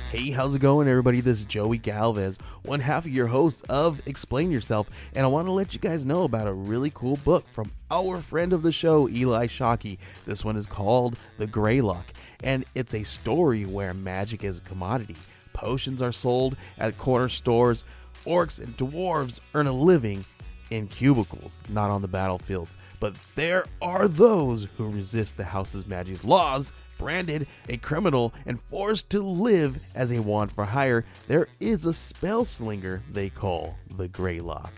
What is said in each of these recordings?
Hey, how's it going, everybody? This is Joey Galvez, one half of your host of Explain Yourself, and I want to let you guys know about a really cool book from our friend of the show, Eli Shockey. This one is called The Greylock, and it's a story where magic is a commodity. Potions are sold at corner stores. Orcs and dwarves earn a living in cubicles, not on the battlefields. But there are those who resist the house's magic's laws. Branded a criminal and forced to live as a wand for hire, there is a spell slinger they call the Greylock.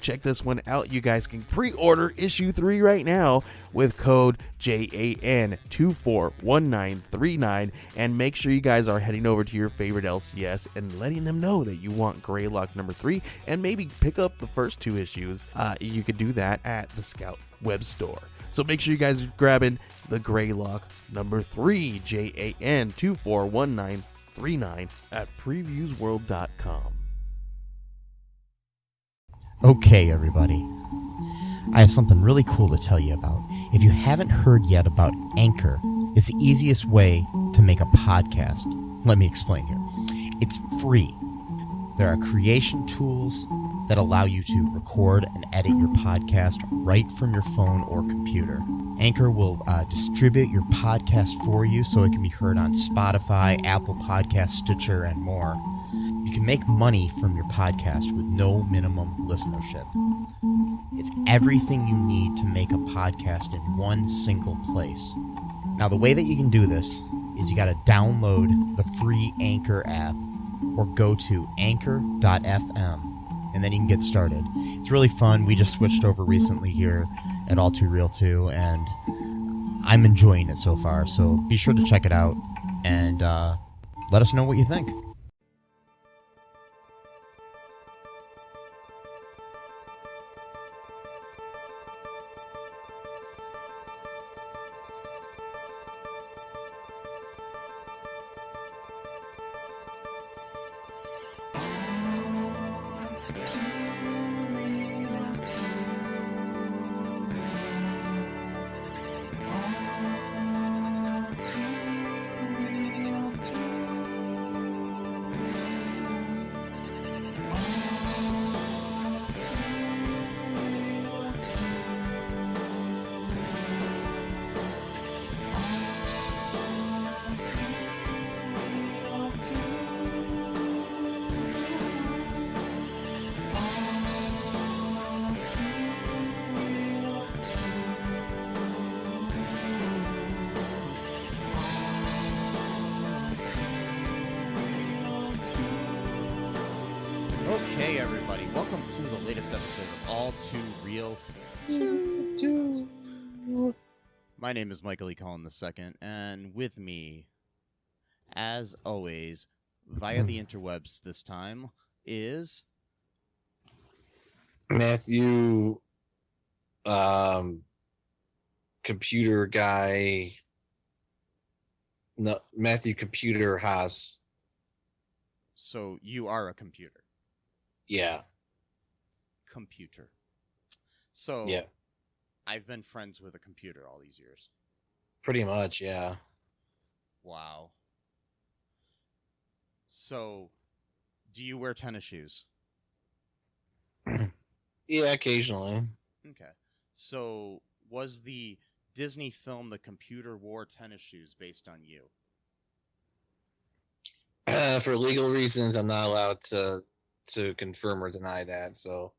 Check this one out. You guys can pre-order issue 3 right now with code JAN241939, and make sure you guys are heading over to your favorite LCS and letting them know that you want Greylock number 3, and maybe pick up the first 2 issues. You could do that at the Scout web store. So make sure you guys are grabbing the Greylock number 3, JAN241939 at previewsworld.com. Okay, everybody. I have something really cool to tell you about. If you haven't heard yet about Anchor, it's the easiest way to make a podcast. Let me explain here. It's free. There are creation tools that allow you to record and edit your podcast right from your phone or computer. Anchor will distribute your podcast for you so it can be heard on Spotify, Apple Podcasts, Stitcher, and more. You can make money from your podcast with no minimum listenership. It's everything you need to make a podcast in one single place. Now, the way that you can do this is you got to download the free Anchor app or go to anchor.fm, and then you can get started. It's really fun. We just switched over recently here at All Too Real 2, and I'm enjoying it so far. So be sure to check it out and let us know what you think. Okay, everybody, welcome to the latest episode of All Too Real 2. My name is Michael E. Cullen II, and with me, as always, via the interwebs this time, is Matthew, computer guy. No, Matthew Computer Haas. So you are a computer. Yeah. Computer. So Yeah. I've been friends with a computer all these years. Pretty much, yeah. Wow. So, do you wear tennis shoes? Yeah, occasionally. Okay. So, was the Disney film The Computer Wore Tennis Shoes based on you? For legal reasons, I'm not allowed to confirm or deny that, so.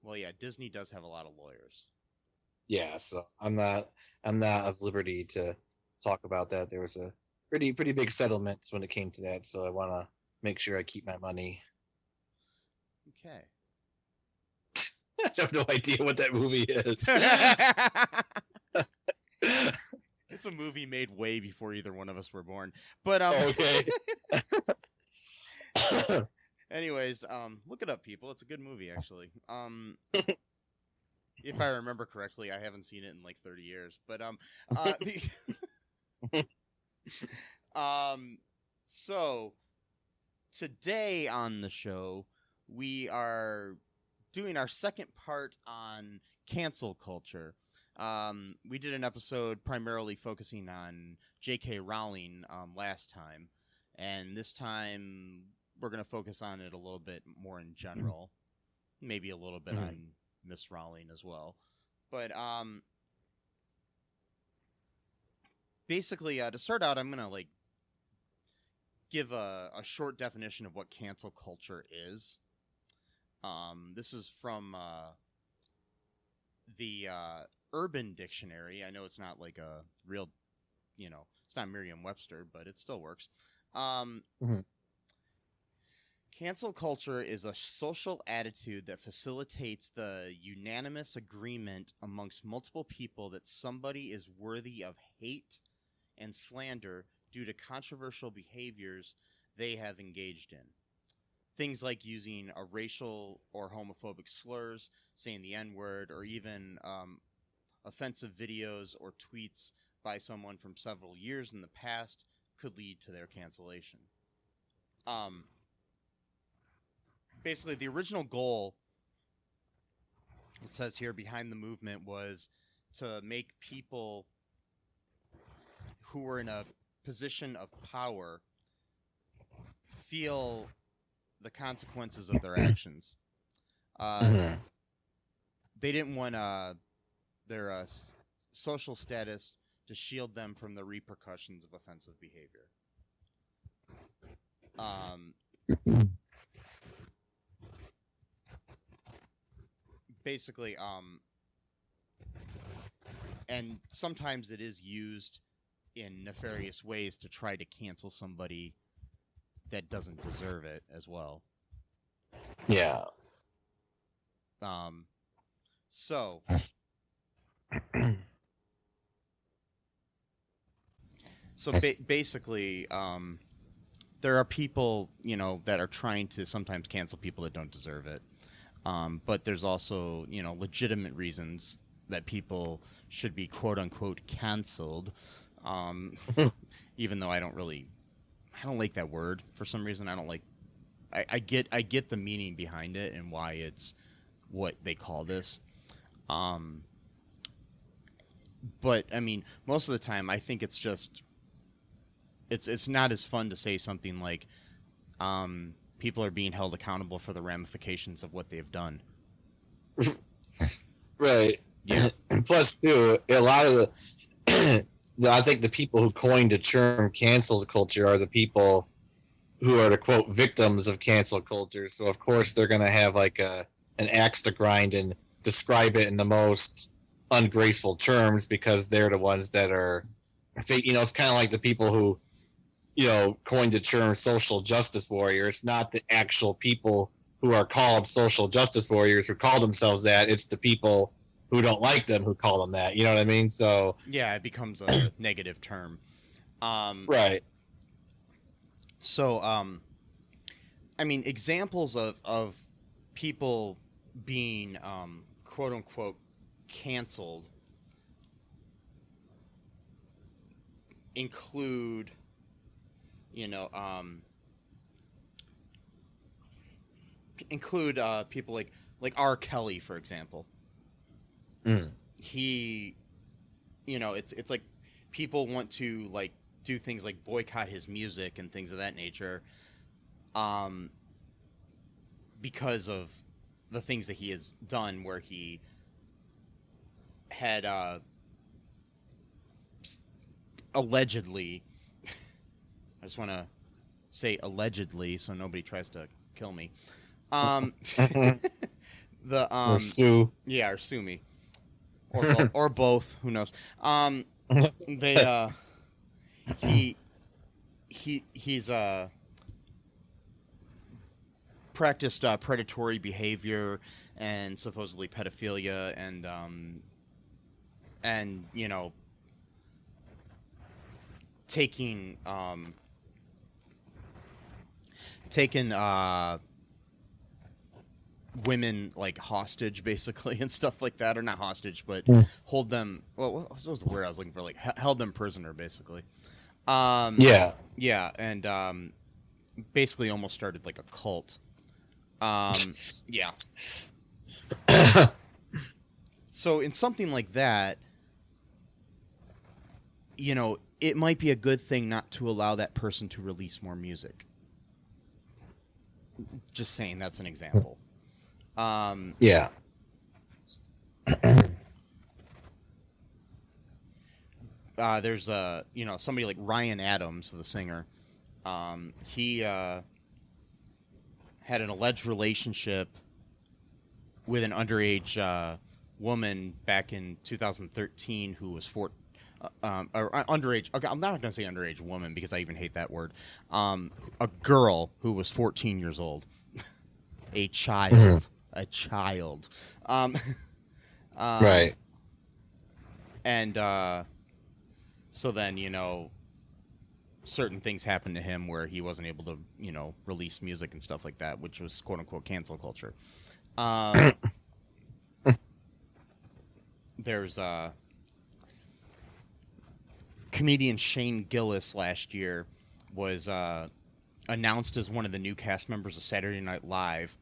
Well, yeah, Disney does have a lot of lawyers. Yeah, so I'm not of liberty to talk about that. There was a pretty big settlement when it came to that, so I want to make sure I keep my money. Okay. I have no idea what that movie is. It's a movie made way before either one of us were born. But Okay. anyways, look it up, people. It's a good movie, actually. If I remember correctly, I haven't seen it in like 30 years. But so today on the show, we are doing our second part on cancel culture. We did an episode primarily focusing on J.K. Rowling last time, and this time we're going to focus on it a little bit more in general, maybe a little bit on Miss Rowling as well. But basically, to start out, I'm going to give a short definition of what cancel culture is. This is from the Urban Dictionary. I know it's not like a real, it's not Merriam-Webster, but it still works. Cancel culture is a social attitude that facilitates the unanimous agreement amongst multiple people that somebody is worthy of hate and slander due to controversial behaviors they have engaged in. Things like using a racial or homophobic slurs, saying the N-word, or even offensive videos or tweets by someone from several years in the past could lead to their cancellation. Basically, the original goal, it says here, behind the movement was to make people who were in a position of power feel the consequences of their actions. They didn't want their social status to shield them from the repercussions of offensive behavior. Basically, and sometimes it is used in nefarious ways to try to cancel somebody that doesn't deserve it as well. Yeah. So basically, there are people, that are trying to sometimes cancel people that don't deserve it. But there's also, legitimate reasons that people should be quote unquote canceled. Even though I don't like that word for some reason. I get the meaning behind it and why it's what they call this. But I mean, most of the time I think it's just, it's not as fun to say something like, people are being held accountable for the ramifications of what they've done. Right. Yeah. Plus, too, a lot of I think the people who coined the term cancel culture are the people who are the quote victims of cancel culture. So of course they're going to have an axe to grind and describe it in the most ungraceful terms because they're the ones that are, it's kind of like the people who, coined the term social justice warrior. It's not the actual people who are called social justice warriors who call themselves that. It's the people who don't like them who call them that. You know what I mean? So yeah, it becomes a negative term. Right. So, I mean, examples of people being quote unquote canceled include, people like R. Kelly, for example. He, it's like people want to do things like boycott his music and things of that nature, because of the things that he has done, where he had allegedly, I just want to say allegedly so nobody tries to kill me. Or sue. Yeah, or sue me. Or both, who knows. He's practiced predatory behavior and supposedly pedophilia and taking women hostage basically and stuff like that, or not hostage, but hold them. Well, what was the word I was looking for? Held them prisoner, basically. Yeah, and basically almost started like a cult. Yeah. So in something like that, it might be a good thing not to allow that person to release more music. Just saying, that's an example. Yeah. There's somebody like Ryan Adams, the singer. He had an alleged relationship with an underage woman back in 2013 who was underage. Okay, I'm not going to say underage woman because I even hate that word. A girl who was 14 years old, a child, Right. And so then certain things happened to him where he wasn't able to release music and stuff like that, which was quote unquote cancel culture. There's comedian Shane Gillis last year was announced as one of the new cast members of Saturday Night Live,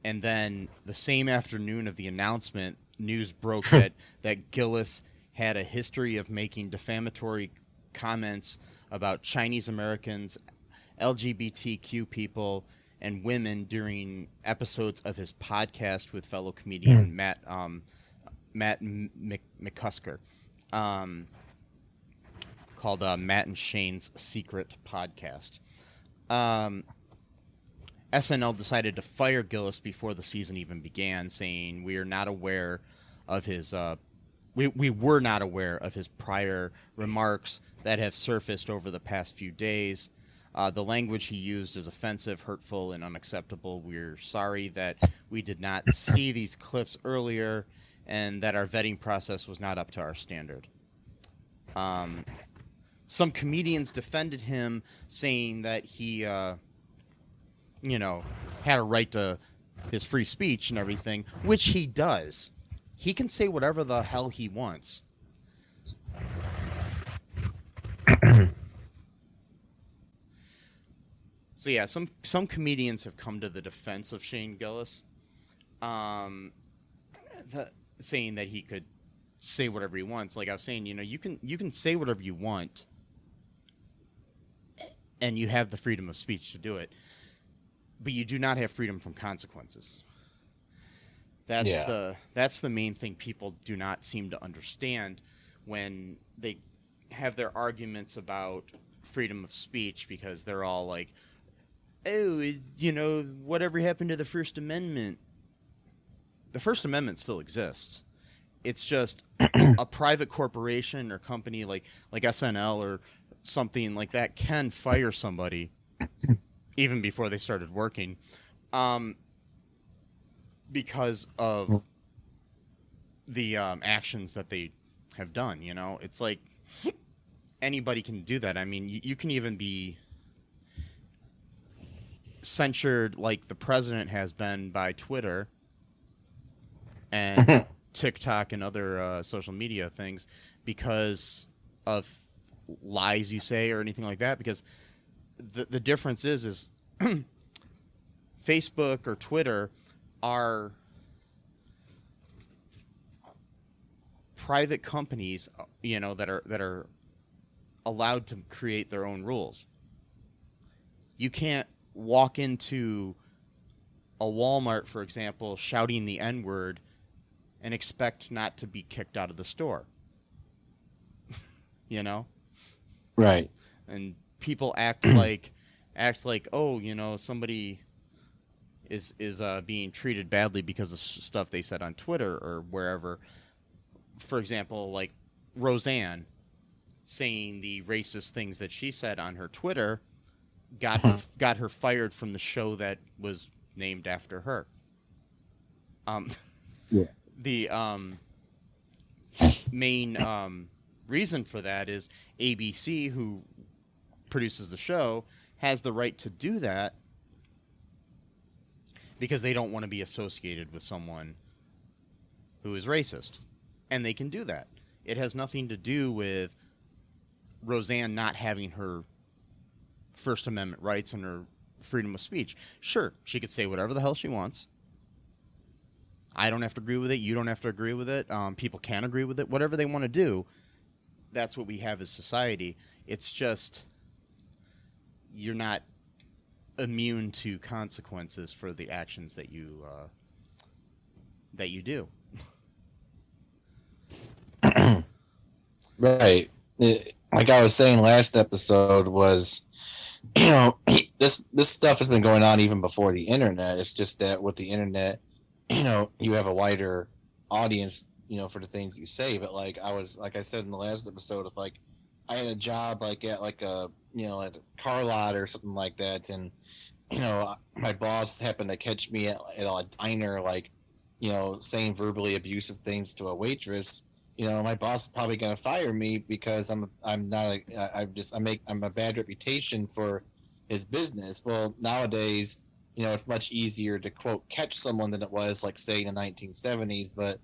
and then the same afternoon of the announcement, news broke that Gillis had a history of making defamatory comments about Chinese Americans, LGBTQ people, and women during episodes of his podcast with fellow comedian Matt McCusker, called Matt and Shane's Secret Podcast. SNL decided to fire Gillis before the season even began, saying we are not aware of his we were not aware of his prior remarks that have surfaced over the past few days. The language he used is offensive, hurtful, and unacceptable. We're sorry that we did not see these clips earlier and that our vetting process was not up to our standard. Some comedians defended him, saying that he, had a right to his free speech and everything, which he does. He can say whatever the hell he wants. So yeah, some comedians have come to the defense of Shane Gillis, saying that he could say whatever he wants. Like I was saying, you can say whatever you want, and you have the freedom of speech to do it, but you do not have freedom from consequences. That's the main thing people do not seem to understand when they have their arguments about freedom of speech, because they're all like, oh, whatever happened to the First Amendment? The First Amendment still exists. It's just a private corporation or company like SNL or something like that can fire somebody even before they started working, because of the actions that they have done. It's like anybody can do that. I mean, you can even be censured like the president has been by Twitter and TikTok and other social media things because of lies you say or anything like that. Because the difference is Facebook or Twitter are private companies, that are allowed to create their own rules. You can't walk into a Walmart, for example, shouting the N-word and expect not to be kicked out of the store. Right. And people act like, oh, somebody is being treated badly because of stuff they said on Twitter or wherever. For example, like Roseanne saying the racist things that she said on her Twitter got her fired from the show that was named after her. The main reason for that is ABC, who produces the show, has the right to do that because they don't want to be associated with someone who is racist. And they can do that. It has nothing to do with Roseanne not having her First Amendment rights and her freedom of speech. Sure, she could say whatever the hell she wants. I don't have to agree with it. You don't have to agree with it. People can agree with it. Whatever they want to do. that's what we have as society. It's just you're not immune to consequences for the actions that you do. Right. Like I was saying last episode was, this stuff has been going on even before the internet. It's just that with the internet, you have a wider audience, for the things you say. But like I said in the last episode, if like I had a job like at like a at a car lot or something like that, and my boss happened to catch me at a diner, like saying verbally abusive things to a waitress. My boss is probably gonna fire me because I'm a bad reputation for his business. Well, nowadays, it's much easier to quote catch someone than it was like say in the 1970s. But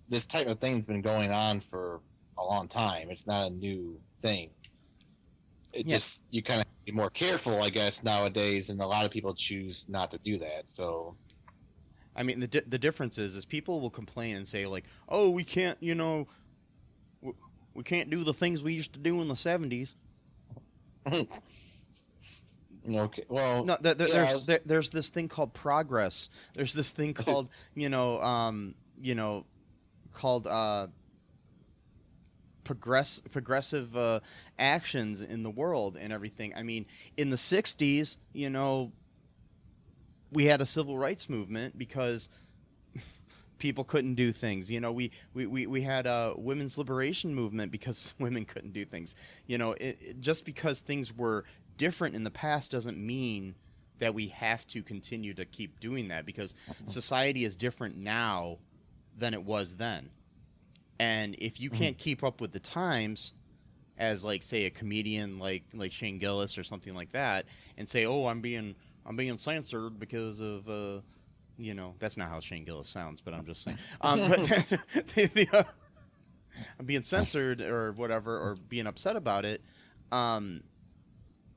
this type of thing's been going on for a long time. It's not a new thing. Just you kind of be more careful, I guess, nowadays, and a lot of people choose not to do that. So, I mean, the difference is people will complain and say like, "Oh, we can't, we can't do the things we used to do in the 70s." Okay. Well, no, there's this thing called progress. There's this thing called progressive actions in the world and everything. I mean, in the 60s, we had a civil rights movement because people couldn't do things. We had a women's liberation movement because women couldn't do things. Just because things were different in the past doesn't mean that we have to continue to keep doing that, because society is different now than it was then. And if you can't keep up with the times as, like, say, a comedian like Shane Gillis or something like that, and say, "Oh, I'm being censored because of that's not how Shane Gillis sounds, but I'm just saying. But I'm being censored or whatever, or being upset about it.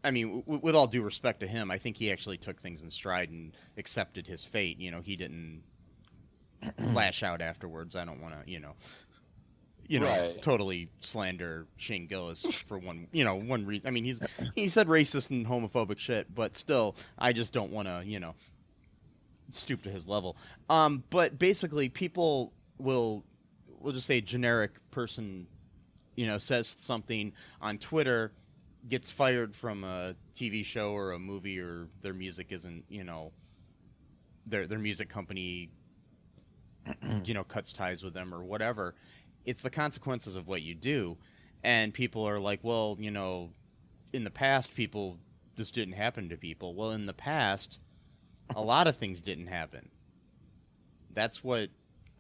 I mean, with all due respect to him, I think he actually took things in stride and accepted his fate. He didn't lash out afterwards. I don't want to, right. totally slander Shane Gillis for one reason. I mean, he said racist and homophobic shit, but still, I just don't want to, stoop to his level. But basically, people we'll just say generic person, says something on Twitter, gets fired from a TV show or a movie, or their music isn't, their music company, cuts ties with them or whatever. It's the consequences of what you do. And people are like, well, in the past, this didn't happen to people. Well, in the past, a lot of things didn't happen. That's what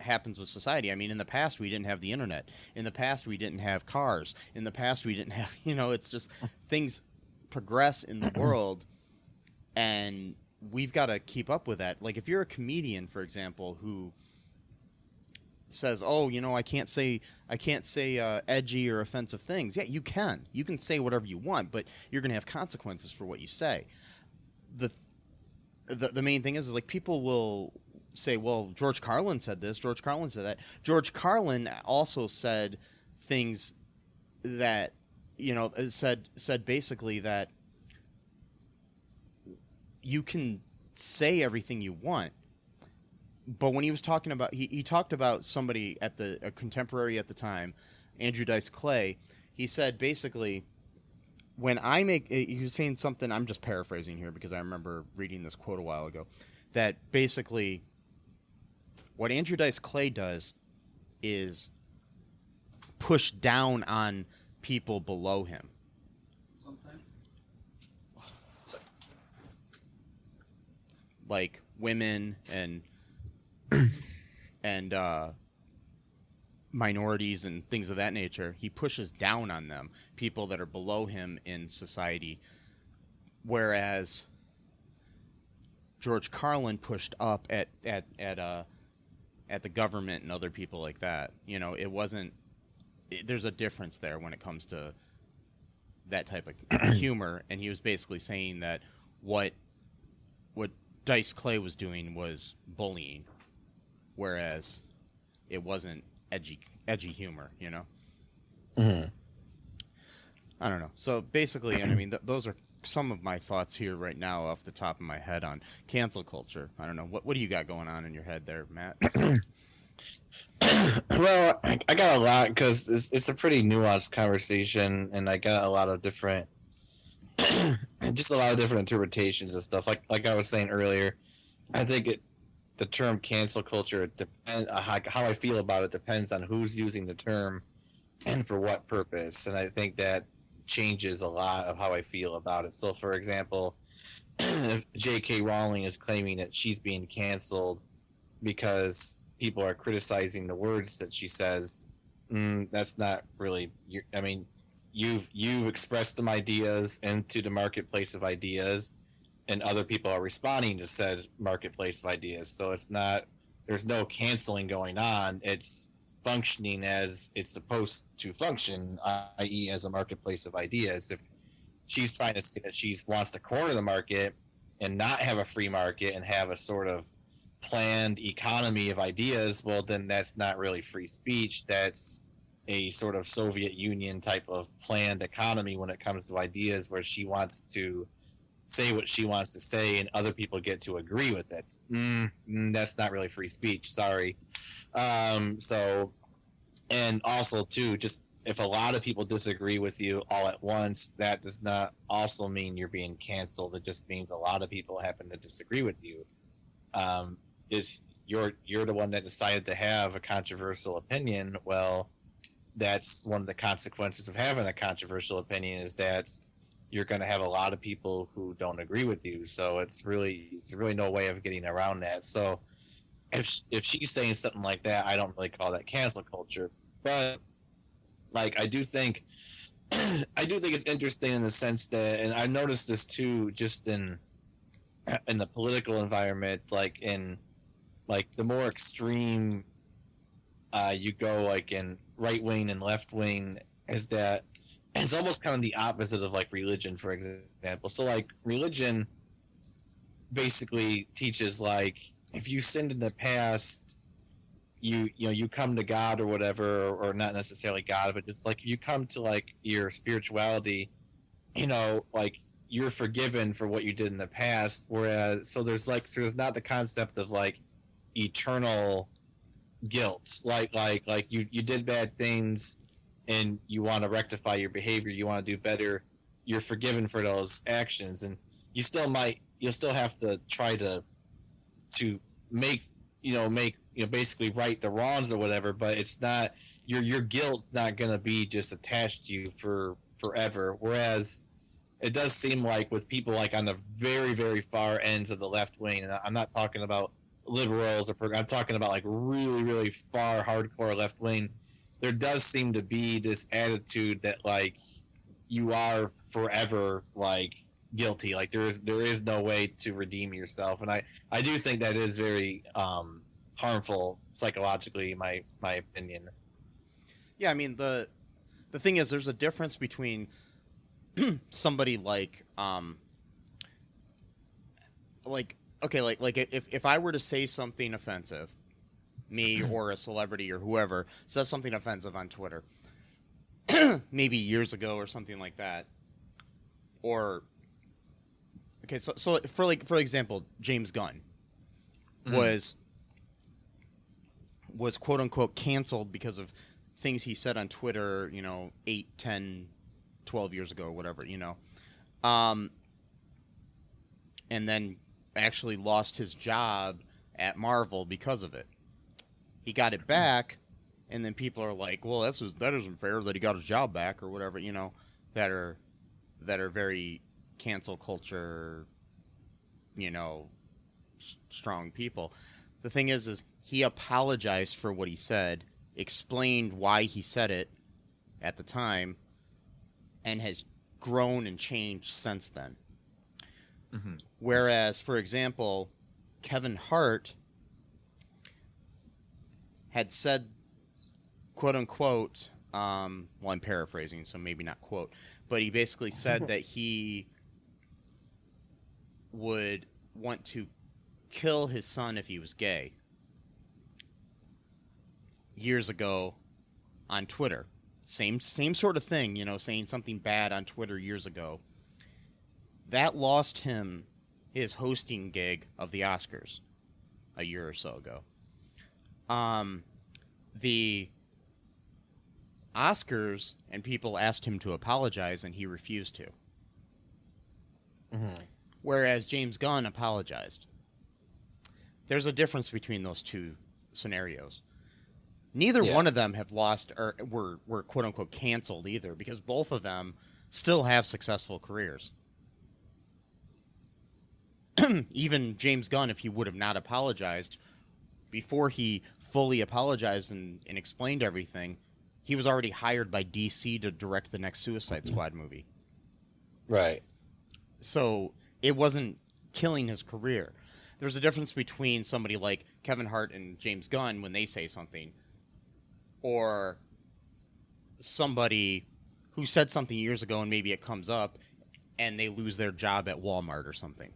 happens with society. I mean, in the past, we didn't have the internet. In the past, we didn't have cars. In the past, we didn't have, it's just things progress in the world, and we've got to keep up with that. Like, if you're a comedian, for example, who says, "Oh, I can't say edgy or offensive things." Yeah, you can. You can say whatever you want, but you're going to have consequences for what you say. The main thing is like, people will say, well, George Carlin said this, George Carlin said that. George Carlin also said things that, said basically that you can say everything you want. But when he was talking about, he talked about somebody a contemporary at the time, Andrew Dice Clay. He said basically, he was saying something, I'm just paraphrasing here because I remember reading this quote a while ago, that basically what Andrew Dice Clay does is push down on people below him. Sometimes. Like women and minorities and things of that nature. He pushes down on them, people that are below him in society, whereas George Carlin pushed up at the government and other people like that. It wasn't. There's a difference there when it comes to that type of humor, and he was basically saying that what Dice Clay was doing was bullying, whereas it wasn't edgy humor, Mm-hmm. I don't know. So basically, and I mean, those are some of my thoughts here right now off the top of my head on cancel culture. I don't know. What do you got going on in your head there, Matt? Well, I got a lot because it's a pretty nuanced conversation, and I got a lot of different, just a lot of different interpretations and stuff. Like I was saying earlier, I think the term cancel culture depends how I feel about it depends on who's using the term and for what purpose, and I think that changes a lot of how I feel about it. So, for example, if J.K. Rowling is claiming that she's being canceled because people are criticizing the words that she says, that's not really. I mean, you've expressed some ideas into the marketplace of ideas, and other people are responding to said marketplace of ideas. So it's not. There's no canceling going on. It's functioning as it's supposed to function, i.e., as a marketplace of ideas. If she's trying to say that she wants to corner the market and not have a free market and have a sort of planned economy of ideas, well, then that's not really free speech. That's a sort of Soviet Union type of planned economy when it comes to ideas, where she wants to say what she wants to say and other people get to agree with it. That's not really free speech. Sorry. So, and also too, just if a lot of people disagree with you all at once, that does not also mean you're being canceled. It just means a lot of people happen to disagree with you. Is you're the one that decided to have a controversial opinion. Well, that's one of the consequences of having a controversial opinion, is that you're going to have a lot of people who don't agree with you. So it's really no way of getting around that. So if she's saying something like that, I don't really call that cancel culture. But like, I do think it's interesting in the sense that, and I noticed this too, just in the political environment, like in like the more extreme you go, like in right wing and left wing, is that it's almost kind of the opposite of like religion, for example. So like religion basically teaches, like, if you sinned in the past, you come to God or whatever, or not necessarily God, but it's like you come to like your spirituality, like you're forgiven for what you did in the past. Whereas, so there's not the concept of like eternal guilt, like you did bad things and you want to rectify your behavior, you want to do better, you're forgiven for those actions, and you'll still have to try to make basically right the wrongs or whatever, but it's not your guilt's not going to be just attached to you for forever. Whereas it does seem like with people like on the very, very far ends of the left wing, and I'm not talking about liberals I'm talking about like really, really far hardcore left wing, there does seem to be this attitude that like you are forever like guilty, like there is no way to redeem yourself. And I do think that is very harmful psychologically, my opinion. Yeah, I mean, the thing is, there's a difference between somebody like if I were to say something offensive, me or a celebrity or whoever says something offensive on Twitter, maybe years ago or something like that, or so for example, James Gunn was quote unquote canceled because of things he said on Twitter, 8, 10, 12 years ago or whatever, and then actually lost his job at Marvel because of it. He got it back, and then people are like, well, that isn't fair that he got his job back or whatever, that are very cancel culture, strong people. The thing is he apologized for what he said, explained why he said it at the time, and has grown and changed since then. Mm-hmm. Whereas, for example, Kevin Hart had said, quote unquote, I'm paraphrasing, so maybe not quote, but he basically said that he would want to kill his son if he was gay years ago on Twitter. same sort of thing, you know, saying something bad on Twitter years ago. That lost him his hosting gig of the Oscars a year or so ago. The Oscars and people asked him to apologize, and he refused to. Mm-hmm. Whereas James Gunn apologized. There's a difference between those two scenarios. Neither one of them have lost or were quote unquote canceled either, because both of them still have successful careers. Even James Gunn, if he would have not apologized, before he fully apologized and explained everything, he was already hired by DC to direct the next Suicide Squad movie. Right. So it wasn't killing his career. There's a difference between somebody like Kevin Hart and James Gunn when they say something, or somebody who said something years ago and maybe it comes up and they lose their job at Walmart or something.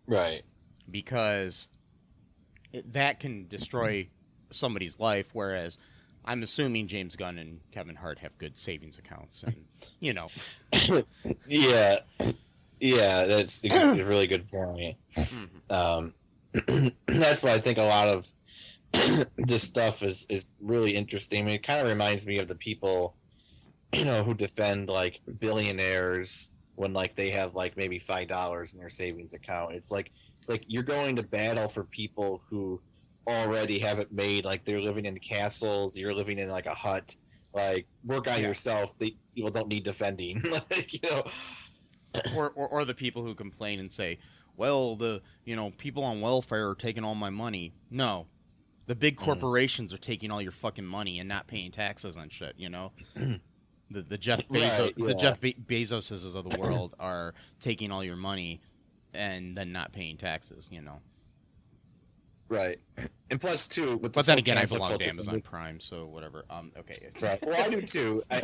Right. Because that can destroy somebody's life, whereas I'm assuming James Gunn and Kevin Hart have good savings accounts, and, you know. Yeah, that's a really good point. That's why I think a lot of this stuff is really interesting. I mean, it kind of reminds me of the people, you know, who defend like billionaires when like they have like maybe $5 in their savings account. It's like you're going to battle for people who already have it made. Like they're living in castles, you're living in like a hut. Like, work on yourself. People don't need defending. Like, you know. Or the people who complain and say, well, the, you know, people on welfare are taking all my money. No. The big corporations are taking all your fucking money and not paying taxes on shit, you know? The Jeff Bezos, the Jeff Bezoses of the world are taking all your money and then not paying taxes, you know? Right. And plus, too, with but then again, I belong to Amazon Prime, so whatever. Okay. Right. Well, I do too. I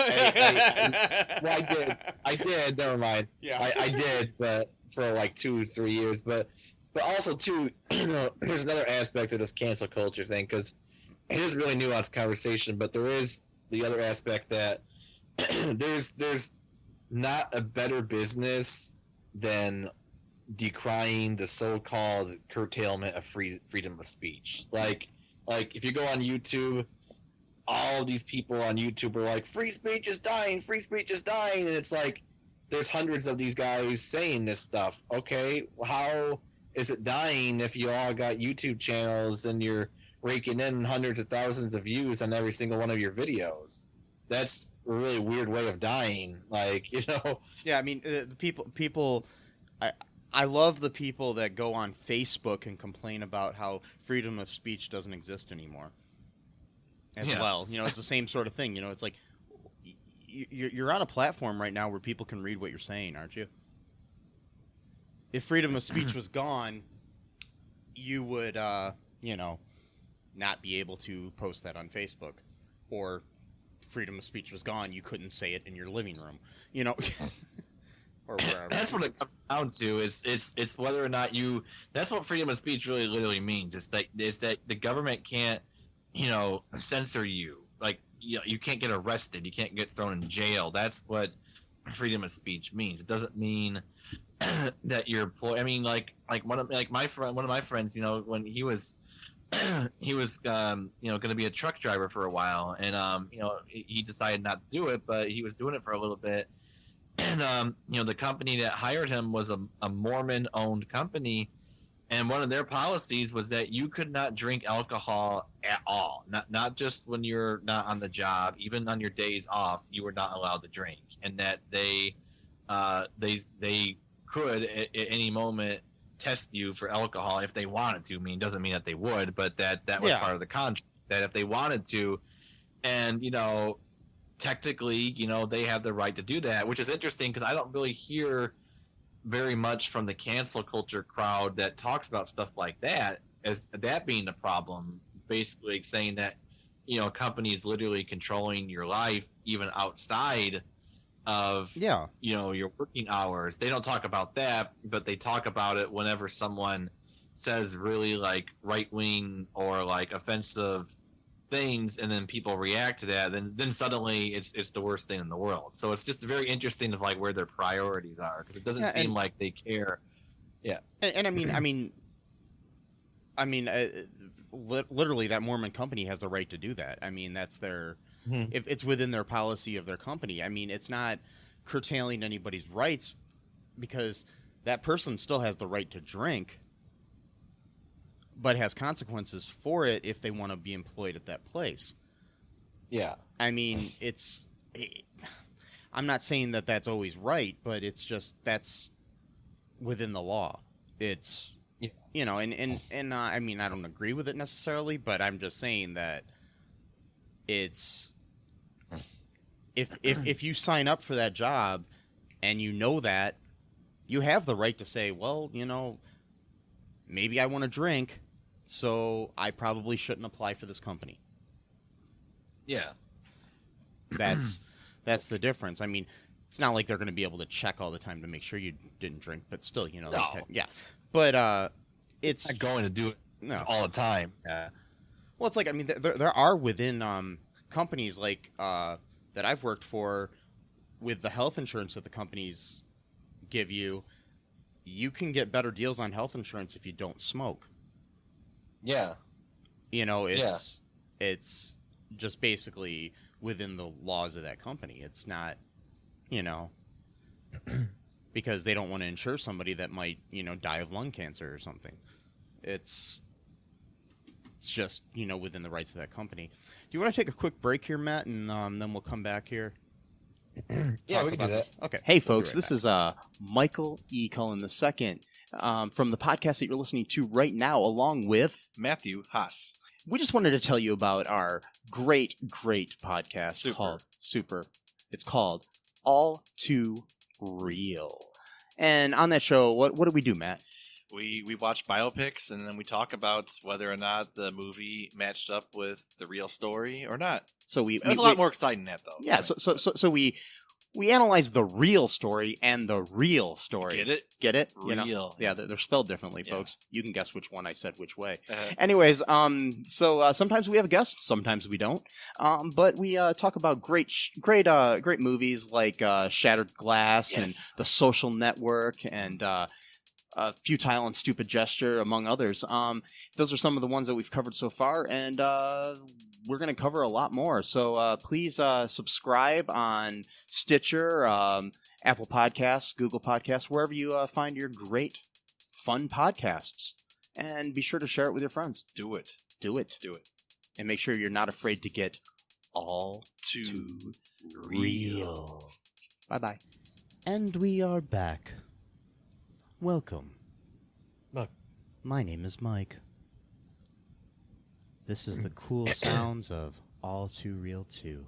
did. Never mind. Yeah. I did, but for like 2-3 years. But also too, you know, there's another aspect of this cancel culture thing, because it is a really nuanced conversation. But there is the other aspect that there's not a better business than decrying the so-called curtailment of freedom of speech. Like if you go on YouTube, all of these people on YouTube are like, free speech is dying, and it's like there's hundreds of these guys saying this stuff. Okay, how is it dying if you all got YouTube channels and you're raking in hundreds of thousands of views on every single one of your videos? That's a really weird way of dying. Like, you know. Yeah, I mean, the people. I love the people that go on Facebook and complain about how freedom of speech doesn't exist anymore. As well, you know, it's the same sort of thing. You know, it's like you're on a platform right now where people can read what you're saying, aren't you? If freedom of speech was gone, you would, you know, not be able to post that on Facebook. Or freedom of speech was gone, you couldn't say it in your living room. You know. Or wherever. That's what it comes down to. It's whether or not you. That's what freedom of speech really literally means. It's that the government can't, you know, censor you. Like, you know, you can't get arrested. You can't get thrown in jail. That's what freedom of speech means. It doesn't mean that you're. I mean, like one of my friends, you know, when he was you know, going to be a truck driver for a while, and you know, he decided not to do it, but he was doing it for a little bit. And you know, the company that hired him was a Mormon-owned company, and one of their policies was that you could not drink alcohol at all. Not just when you're not on the job, even on your days off, you were not allowed to drink, and that they could at any moment test you for alcohol if they wanted to. I mean, it doesn't mean that they would, but that was part of the contract, that if they wanted to, and you know. Technically, you know, they have the right to do that, which is interesting because I don't really hear very much from the cancel culture crowd that talks about stuff like that as that being the problem. Basically saying that, you know, companies literally controlling your life even outside of, you know, your working hours. They don't talk about that, but they talk about it whenever someone says really like right-wing or like offensive things, and then people react to that, then suddenly it's the worst thing in the world. So it's just very interesting of like where their priorities are, because it doesn't seem like they care. Yeah, and literally, that Mormon company has the right to do that. I mean, that's their if it's within their policy of their company. I mean, it's not curtailing anybody's rights, because that person still has the right to drink, but has consequences for it if they want to be employed at that place. Yeah. I mean, I'm not saying that that's always right, but it's just that's within the law. It's, you know, and I mean, I don't agree with it necessarily, but I'm just saying that it's if you sign up for that job and you know that, you have the right to say, well, you know, maybe I want to drink, so I probably shouldn't apply for this company. Yeah. That's the difference. I mean, it's not like they're going to be able to check all the time to make sure you didn't drink, but still, you know, yeah. But it's not going to do it all the time. Yeah. Well, it's like, I mean, there are within companies like that I've worked for, with the health insurance that the companies give you, you can get better deals on health insurance if you don't smoke. Yeah. You know, it's just basically within the laws of that company. It's not, you know, because they don't want to insure somebody that might, you know, die of lung cancer or something. It's just, you know, within the rights of that company. Do you want to take a quick break here, Matt, and then we'll come back here? Yeah, we can do that. Okay. Hey, folks, this is Michael E. Cullen II from the podcast that you're listening to right now, along with Matthew Haas. We just wanted to tell you about our great podcast called Super. It's called All Too Real. And on that show, what do we do, Matt? We watch biopics, and then we talk about whether or not the movie matched up with the real story or not. So it was a lot more exciting than that, though. Yeah. So we analyze the real story and the real story. Get it? Get it? Real. You know? Yeah, they're spelled differently, folks. You can guess which one I said which way. Uh-huh. Anyways, so sometimes we have a guest, sometimes we don't. But we talk about great movies like Shattered Glass and The Social Network and Futile and Stupid Gesture, among others. Those are some of the ones that we've covered so far, and we're going to cover a lot more. So please subscribe on Stitcher, Apple Podcasts, Google Podcasts, wherever you find your great, fun podcasts. And be sure to share it with your friends. Do it. And make sure you're not afraid to get all too real. Bye-bye. And we are back. Welcome. Look. My name is Mike. This is the cool sounds of All Too Real 2.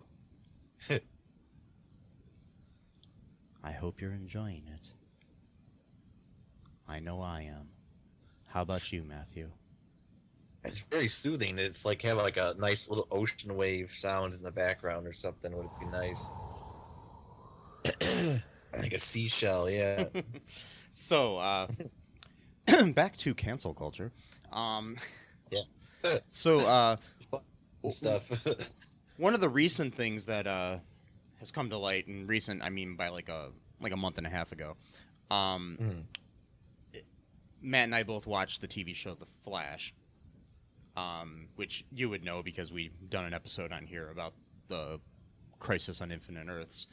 I hope you're enjoying it. I know I am. How about you, Matthew? It's very soothing. It's like have like a nice little ocean wave sound in the background or something. Would be nice. Like a seashell, yeah. So, back to cancel culture. Yeah. So, stuff. one of the recent things that has come to light, and recent, I mean by like a month and a half ago, Matt and I both watched the TV show The Flash, which you would know because we've done an episode on here about the Crisis on Infinite Earths.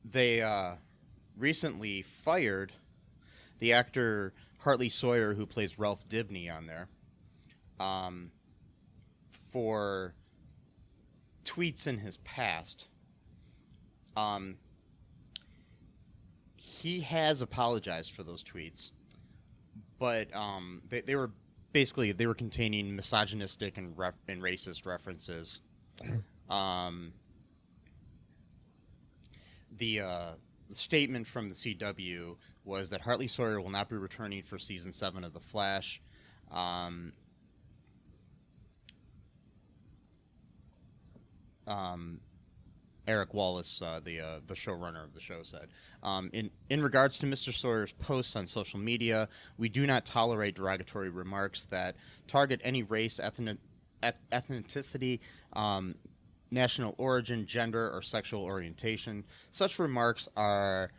They recently fired the actor Hartley Sawyer, who plays Ralph Dibny on there, for tweets in his past. He has apologized for those tweets, but they were containing misogynistic and racist references. The statement from the CW was that Hartley Sawyer will not be returning for season 7 of The Flash. Eric Wallace, the showrunner of the show, said, in regards to Mr. Sawyer's posts on social media, we do not tolerate derogatory remarks that target any race, ethnicity, national origin, gender, or sexual orientation. Such remarks are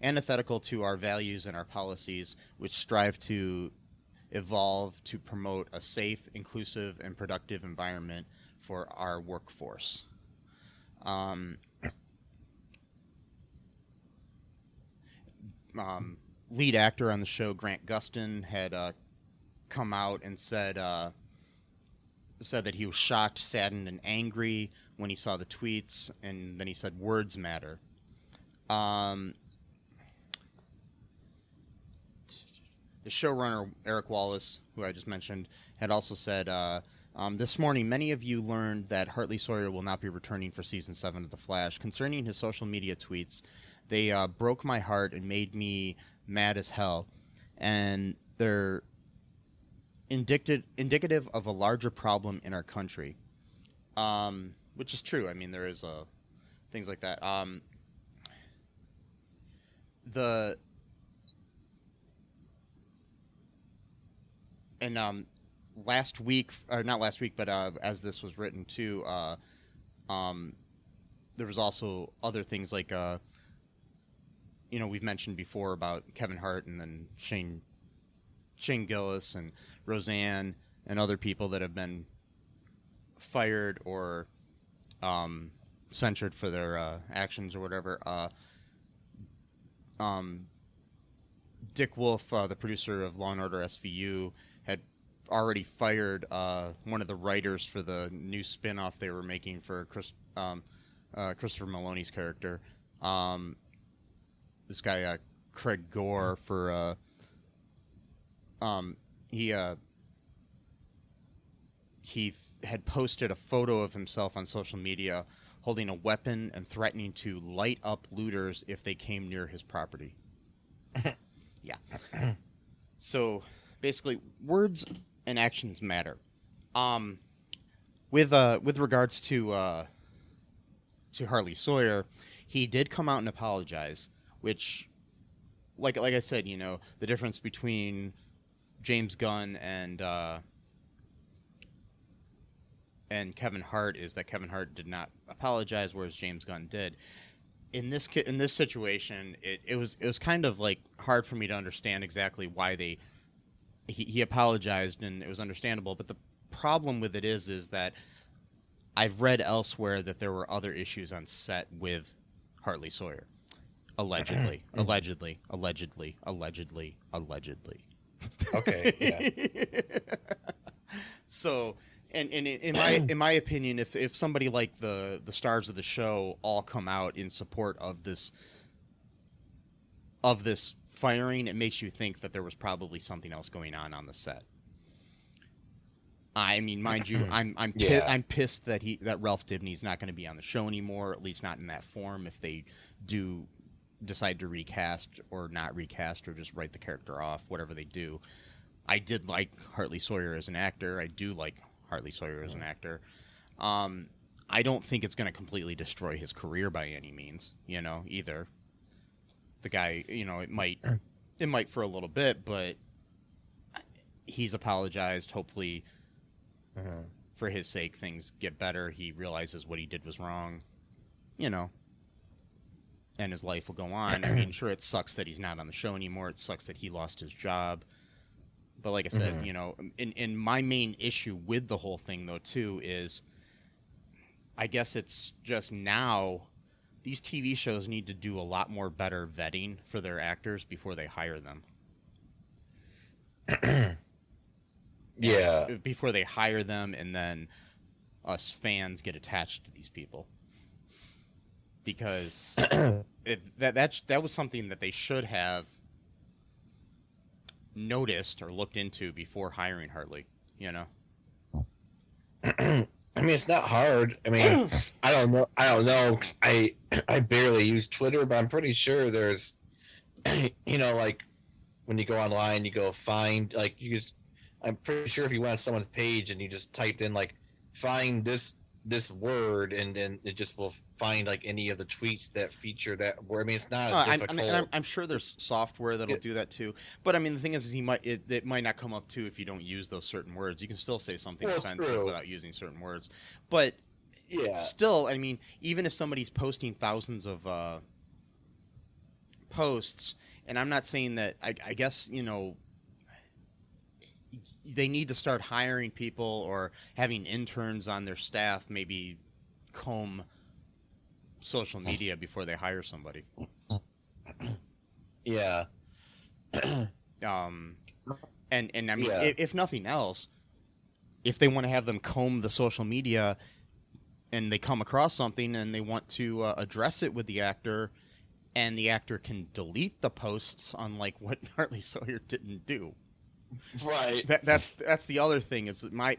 antithetical to our values and our policies, which strive to evolve to promote a safe, inclusive, and productive environment for our workforce. Lead actor on the show, Grant Gustin, had come out and said that he was shocked, saddened, and angry when he saw the tweets, and then he said words matter. The showrunner, Eric Wallace, who I just mentioned, had also said, this morning, many of you learned that Hartley Sawyer will not be returning for Season 7 of The Flash. Concerning his social media tweets, they broke my heart and made me mad as hell. And they're indicative of a larger problem in our country, which is true. I mean, there is things like that. Last week, or not last week, but as this was written too, there was also other things like, we've mentioned before about Kevin Hart and then Shane Gillis and Roseanne and other people that have been fired or censured for their actions or whatever. Dick Wolf, the producer of Law & Order SVU, had already fired one of the writers for the new spin-off they were making for Christopher Maloney's character. This guy, Craig Gore, for he had posted a photo of himself on social media holding a weapon and threatening to light up looters if they came near his property. Yeah. So basically, words and actions matter. With regards to Hartley Sawyer, he did come out and apologize, which, like I said, the difference between James Gunn and Kevin Hart is that Kevin Hart did not apologize, whereas James Gunn did. In this situation, it was kind of like hard for me to understand exactly why he apologized, and it was understandable. But the problem with it is that I've read elsewhere that there were other issues on set with Hartley Sawyer, allegedly. Okay. Yeah. So, and in my opinion, if somebody like the stars of the show all come out in support of this firing, it makes you think that there was probably something else going on the set. I mean, mind you, I'm pissed that Ralph Dibny's not going to be on the show anymore, at least not in that form. If they do decide to recast or not recast or just write the character off, whatever they do. I did like Hartley Sawyer as an actor. I do like Hartley Sawyer as an actor. I don't think it's going to completely destroy his career by any means, either. The guy, it might for a little bit, but he's apologized. Hopefully, for his sake, things get better. He realizes what he did was wrong, and his life will go on. I mean, sure, it sucks that he's not on the show anymore. It sucks that he lost his job. But like I said, in my main issue with the whole thing, though, too, is I guess it's just now these TV shows need to do a lot more better vetting for their actors before they hire them. Yeah. Before they hire them, and then us fans get attached to these people. Because that was something that they should have noticed or looked into before hiring Hartley, I mean, it's not hard. I mean, I don't know. 'Cause I barely use Twitter, but I'm pretty sure there's, like when you go online, you go find, like I'm pretty sure if you went on someone's page and you just typed in like, find this this word, and then it just will find like any of the tweets that feature that word. I mean, it's not difficult. I'm sure there's software that'll do that too. But I mean, the thing is it might not come up too if you don't use those certain words. You can still say something offensive without using certain words. But still, I mean, even if somebody's posting thousands of posts, and I'm not saying that, I guess, you know, they need to start hiring people or having interns on their staff, maybe comb social media before they hire somebody. Yeah. And I mean, if nothing else, if they want to have them comb the social media and they come across something and they want to address it with the actor, and the actor can delete the posts, unlike what Hartley Sawyer didn't do. Right. That's the other thing. Is my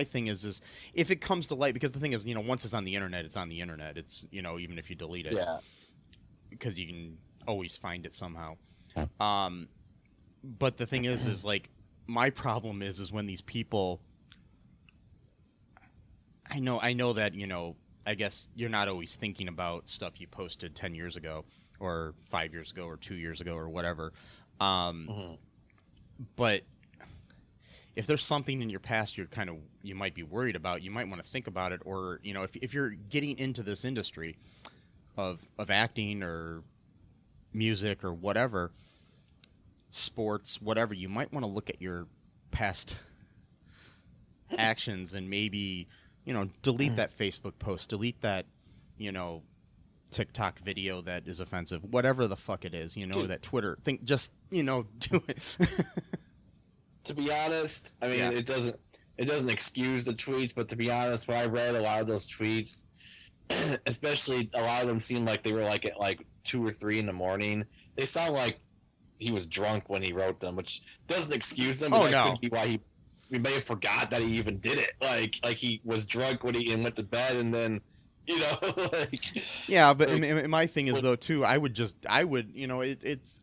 thing is if it comes to light, because the thing is, you know, once it's on the internet, it's on the internet. It's, you know, even if you delete it, because you can always find it somehow. But the thing is like, my problem is when these people. I know that, you know, I guess you're not always thinking about stuff you posted 10 years ago or 5 years ago or 2 years ago or whatever. But if there's something in your past you might be worried about, you might want to think about it. Or, you know, if you're getting into this industry of acting or music or whatever, sports, whatever, you might want to look at your past actions and maybe, you know, delete that Facebook post, delete that, you know, TikTok video that is offensive, whatever the fuck it is, you know, that Twitter thing, just, you know, do it. To be honest, I mean, it doesn't excuse the tweets, but to be honest, when I read a lot of those tweets, especially a lot of them seemed like they were like at like 2 or 3 in the morning. They sound like he was drunk when he wrote them, which doesn't excuse them. But that could be why we may have forgot that he even did it. Like he was drunk when he went to bed, and then, you know, like. Yeah, but my thing is though too. I would, you know, it's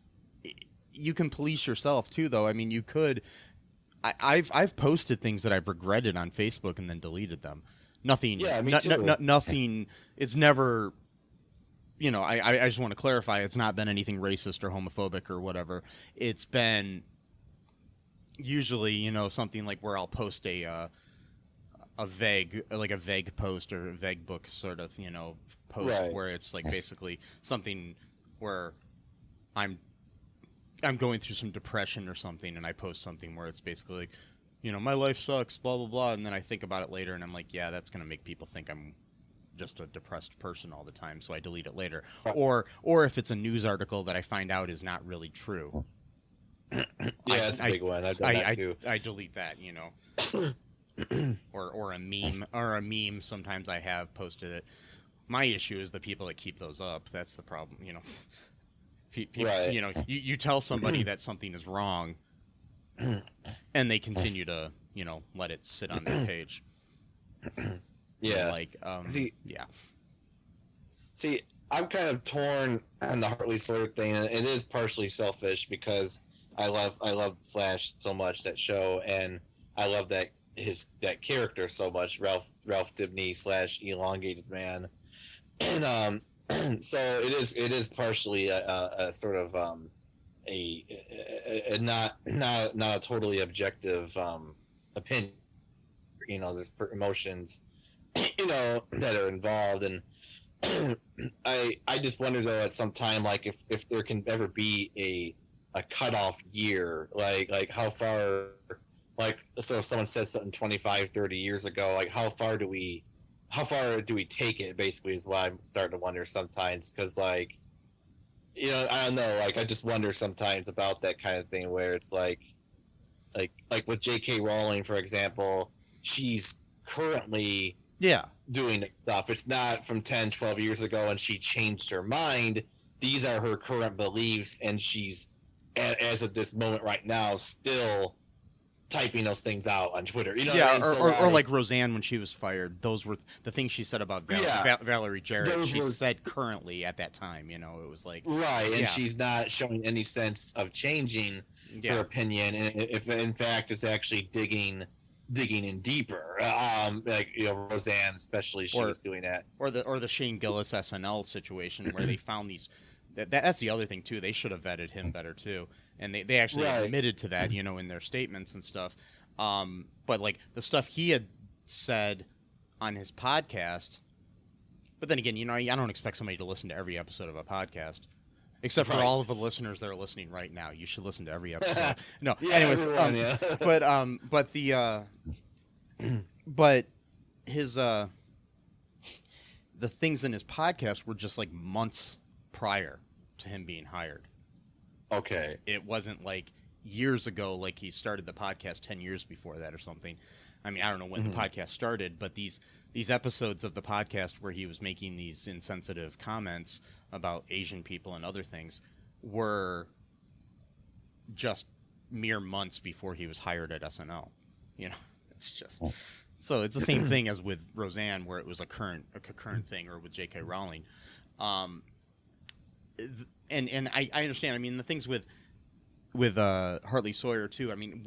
you can police yourself too, though. I mean, you could. I've posted things that I've regretted on Facebook and then deleted them. Nothing. Yeah, me too. Nothing. It's never. You know, I just want to clarify. It's not been anything racist or homophobic or whatever. It's been usually, you know, something like where I'll post a vague post or a vague book sort of, you know, post where it's like basically something where I'm going through some depression or something, and I post something where it's basically like, you know, my life sucks, blah, blah, blah. And then I think about it later and I'm like, yeah, that's going to make people think I'm just a depressed person all the time. So I delete it later. Or if it's a news article that I find out is not really true. That's a big one. I've done that too. I delete that, you know, or a meme. Sometimes I have posted it. My issue is the people that keep those up. That's the problem, you know. You know, you tell somebody that something is wrong, and they continue to, you know, let it sit on their page. Yeah. Like, See, I'm kind of torn on the Hartley Sawyer thing, and it is partially selfish because I love Flash so much, that show, and I love that character so much, Ralph Dibny / Elongated Man, and so it is partially a sort of a not a totally objective opinion. You know, there's emotions, you know, that are involved, and I just wonder though at some time, like if there can ever be a cutoff year, like how far, like, so if someone says something 25, 30 years ago, like how far do we take it, basically, is what I'm starting to wonder sometimes, because, like, you know, I don't know, like, I just wonder sometimes about that kind of thing where it's like with J.K. Rowling, for example, she's currently doing stuff. It's not from 10, 12 years ago and she changed her mind. These are her current beliefs, and she's, as of this moment right now, still typing those things out on Twitter, you know. Yeah, or like Roseanne when she was fired. Those were the things she said about Valerie Jarrett. She said currently at that time, you know, it was like and she's not showing any sense of changing her opinion, and if in fact it's actually digging digging in deeper. Like, you know, Roseanne, especially, she was doing that. Or the Shane Gillis SNL situation where they found these. That's the other thing too. They should have vetted him better too, and they actually admitted to that, you know, in their statements and stuff. But like the stuff he had said on his podcast. But then again, you know, I don't expect somebody to listen to every episode of a podcast. Except for all of the listeners that are listening right now, you should listen to every episode. No, anyways, but his the things in his podcast were just like months prior to him being hired. Okay, it wasn't like years ago, like he started the podcast 10 years before that or something. I mean, I don't know when the podcast started, but these episodes of the podcast where he was making these insensitive comments about Asian people and other things were just mere months before he was hired at SNL. You know, it's just so it's the same thing as with Roseanne, where it was a concurrent thing, or with J.K. Rowling. And I understand. I mean, the things with Hartley Sawyer too. I mean,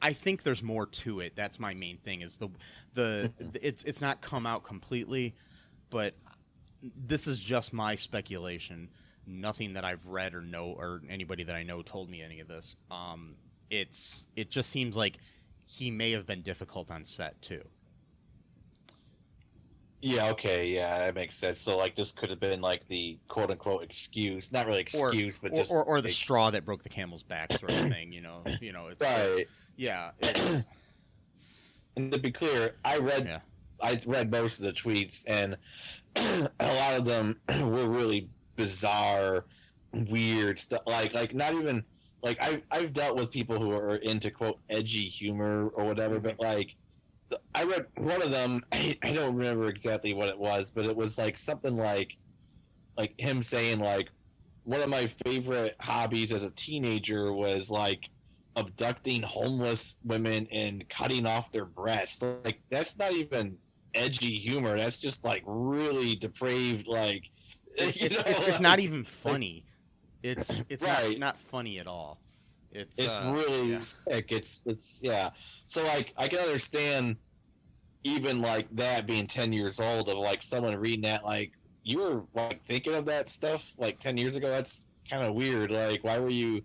I think there's more to it. That's my main thing. Is it's not come out completely, but this is just my speculation. Nothing that I've read or know, or anybody that I know told me any of this. It just seems like he may have been difficult on set too. Yeah, okay, yeah, that makes sense. So, like, this could have been, like, the quote-unquote excuse. Not really excuse, but just... Or the straw that broke the camel's back sort of thing, you know? It's right. Yeah. And to be clear, I read most of the tweets, and a lot of them were really bizarre, weird stuff. Like not even... Like, I've dealt with people who are into, quote, edgy humor or whatever, but, like... I read one of them. I don't remember exactly what it was, but it was like something like him saying like, one of my favorite hobbies as a teenager was like abducting homeless women and cutting off their breasts. Like, that's not even edgy humor. That's just like really depraved. Like, it's not even funny. It's right. not funny at all. It's really sick. It's yeah. So like I can understand even like that being 10 years old, of like someone reading that, like, you were like thinking of that stuff like 10 years ago. That's kind of weird. Like, why did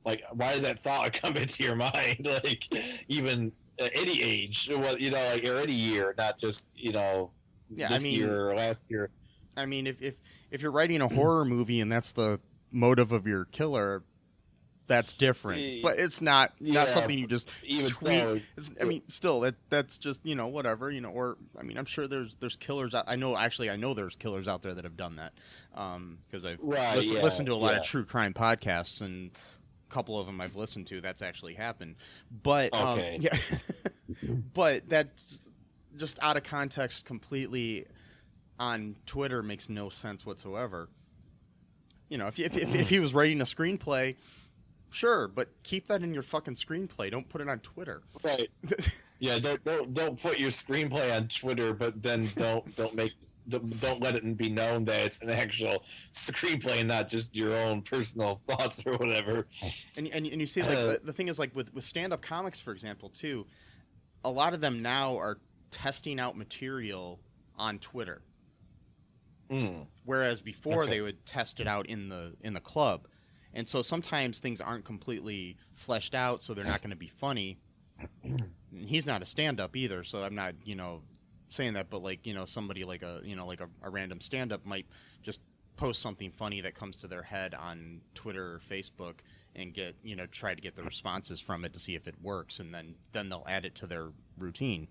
that thought come into your mind? Like, even at any age, you know, like, or any year, not just, you know, this year or last year. I mean, if you're writing a horror movie and that's the motive of your killer, that's different, but it's not something you just tweet. I mean, still, that's just, you know, whatever, you know. Or I mean, I'm sure there's killers. I know there's killers out there that have done that, because I've listened to a lot of true crime podcasts, and a couple of them I've listened to. That's actually happened, but but that's just out of context completely on Twitter makes no sense whatsoever. You know, if he was writing a screenplay, sure, but keep that in your fucking screenplay. Don't put it on Twitter. Right. Yeah, don't put your screenplay on Twitter, but then don't let it be known that it's an actual screenplay and not just your own personal thoughts or whatever. And you see, like, the thing is, like, with stand-up comics, for example, too, a lot of them now are testing out material on Twitter. Whereas before they would test it out in the club. And so sometimes things aren't completely fleshed out, so they're not going to be funny. He's not a stand-up either, so I'm not, you know, saying that, but like, you know, somebody like a random stand-up might just post something funny that comes to their head on Twitter or Facebook and try to get the responses from it to see if it works, and then they'll add it to their routine.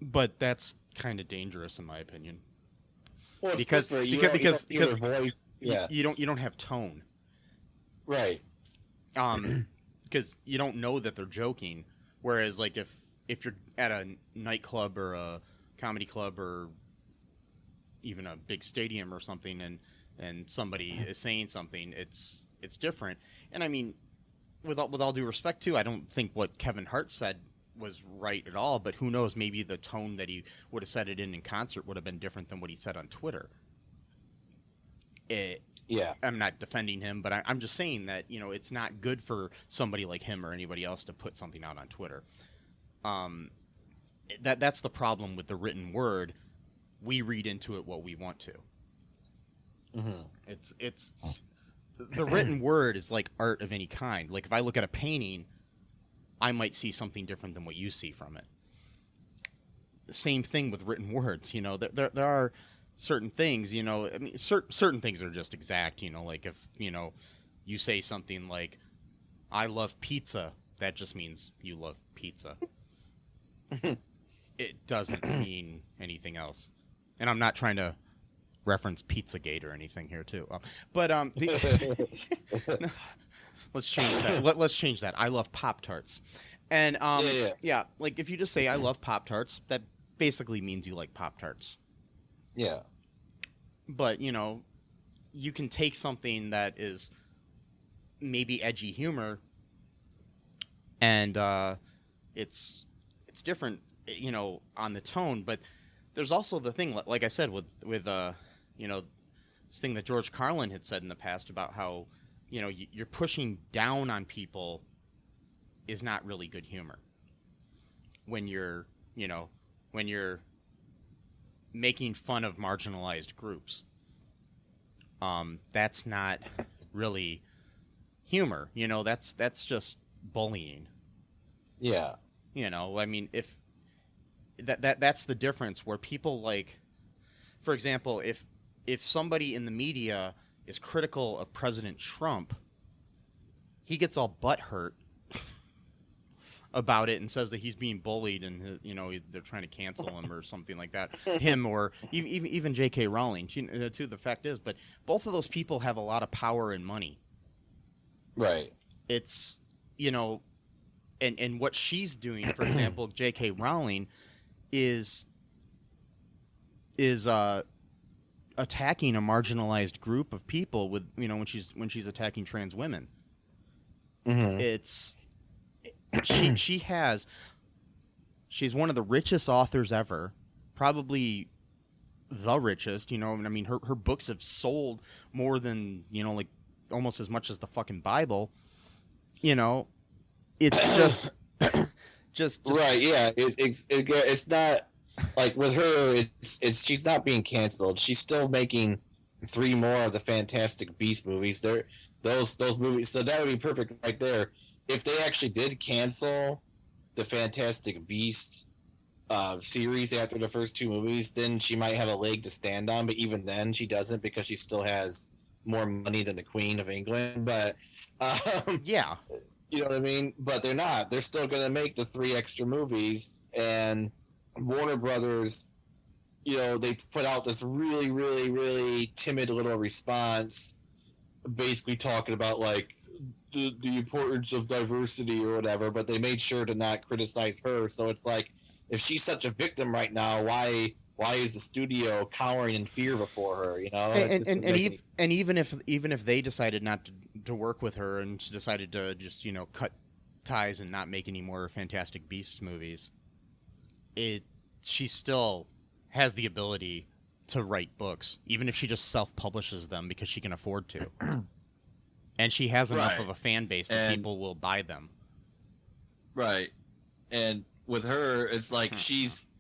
But that's kind of dangerous in my opinion. Well, because you don't have tone, right? Because you don't know that they're joking. Whereas, like, if you're at a nightclub or a comedy club or even a big stadium or something, and somebody is saying something, it's different. And I mean, with all due respect too, I don't think what Kevin Hart said was right at all, but who knows, maybe the tone that he would have said it in concert would have been different than what he said on Twitter. Yeah. I'm not defending him, but I'm just saying that, you know, it's not good for somebody like him or anybody else to put something out on Twitter. That's the problem with the written word. We read into it what we want to. Mm-hmm. It's the written word is like art of any kind. Like if I look at a painting, I might see something different than what you see from it. The same thing with written words. You know, there are certain things. You know, I mean, certain things are just exact. You know, like if you say something like, "I love pizza," that just means you love pizza. It doesn't mean anything else. And I'm not trying to reference Pizzagate or anything here too. Let's change that. Let's change that. I love Pop-Tarts. And yeah, like if you just say I love Pop-Tarts, that basically means you like Pop-Tarts. Yeah. But, you know, you can take something that is maybe edgy humor and it's different, you know, on the tone, but there's also the thing, like I said, with you know, this thing that George Carlin had said in the past about how, you know, you're pushing down on people is not really good humor. When you're making fun of marginalized groups, that's not really humor. You know, that's just bullying. Yeah. You know, I mean, if that's the difference where people like, for example, if somebody in the media is critical of President Trump, he gets all butthurt about it and says that he's being bullied and, you know, they're trying to cancel him or something like that. Him or even J.K. Rowling, too. The fact is, but both of those people have a lot of power and money. Right. It's, you know, and what she's doing, for example, J.K. Rowling is attacking a marginalized group of people with, you know, when she's attacking trans women. Mm-hmm. It's she's one of the richest authors ever, probably the richest, you know. I mean, her books have sold more than, you know, like almost as much as the fucking Bible. You know, it's just right. Yeah. It's not like with her. It's she's not being canceled. She's still making 3 more of the Fantastic Beast movies. Those movies. So that would be perfect right there. If they actually did cancel the Fantastic Beasts series after the first 2 movies, then she might have a leg to stand on. But even then, she doesn't because she still has more money than the Queen of England. But yeah, you know what I mean. But they're not. They're still going to make the 3 extra movies. And Warner Brothers, you know, they put out this really, really, really timid little response, basically talking about like the importance of diversity or whatever, but they made sure to not criticize her. So it's like, if she's such a victim right now, why is the studio cowering in fear before her? You know, and even if they decided not to work with her and decided to just, you know, cut ties and not make any more Fantastic Beasts movies, she still has the ability to write books, even if she just self-publishes them because she can afford to. And she has enough of a fan base that people will buy them. Right. And with her, it's like she's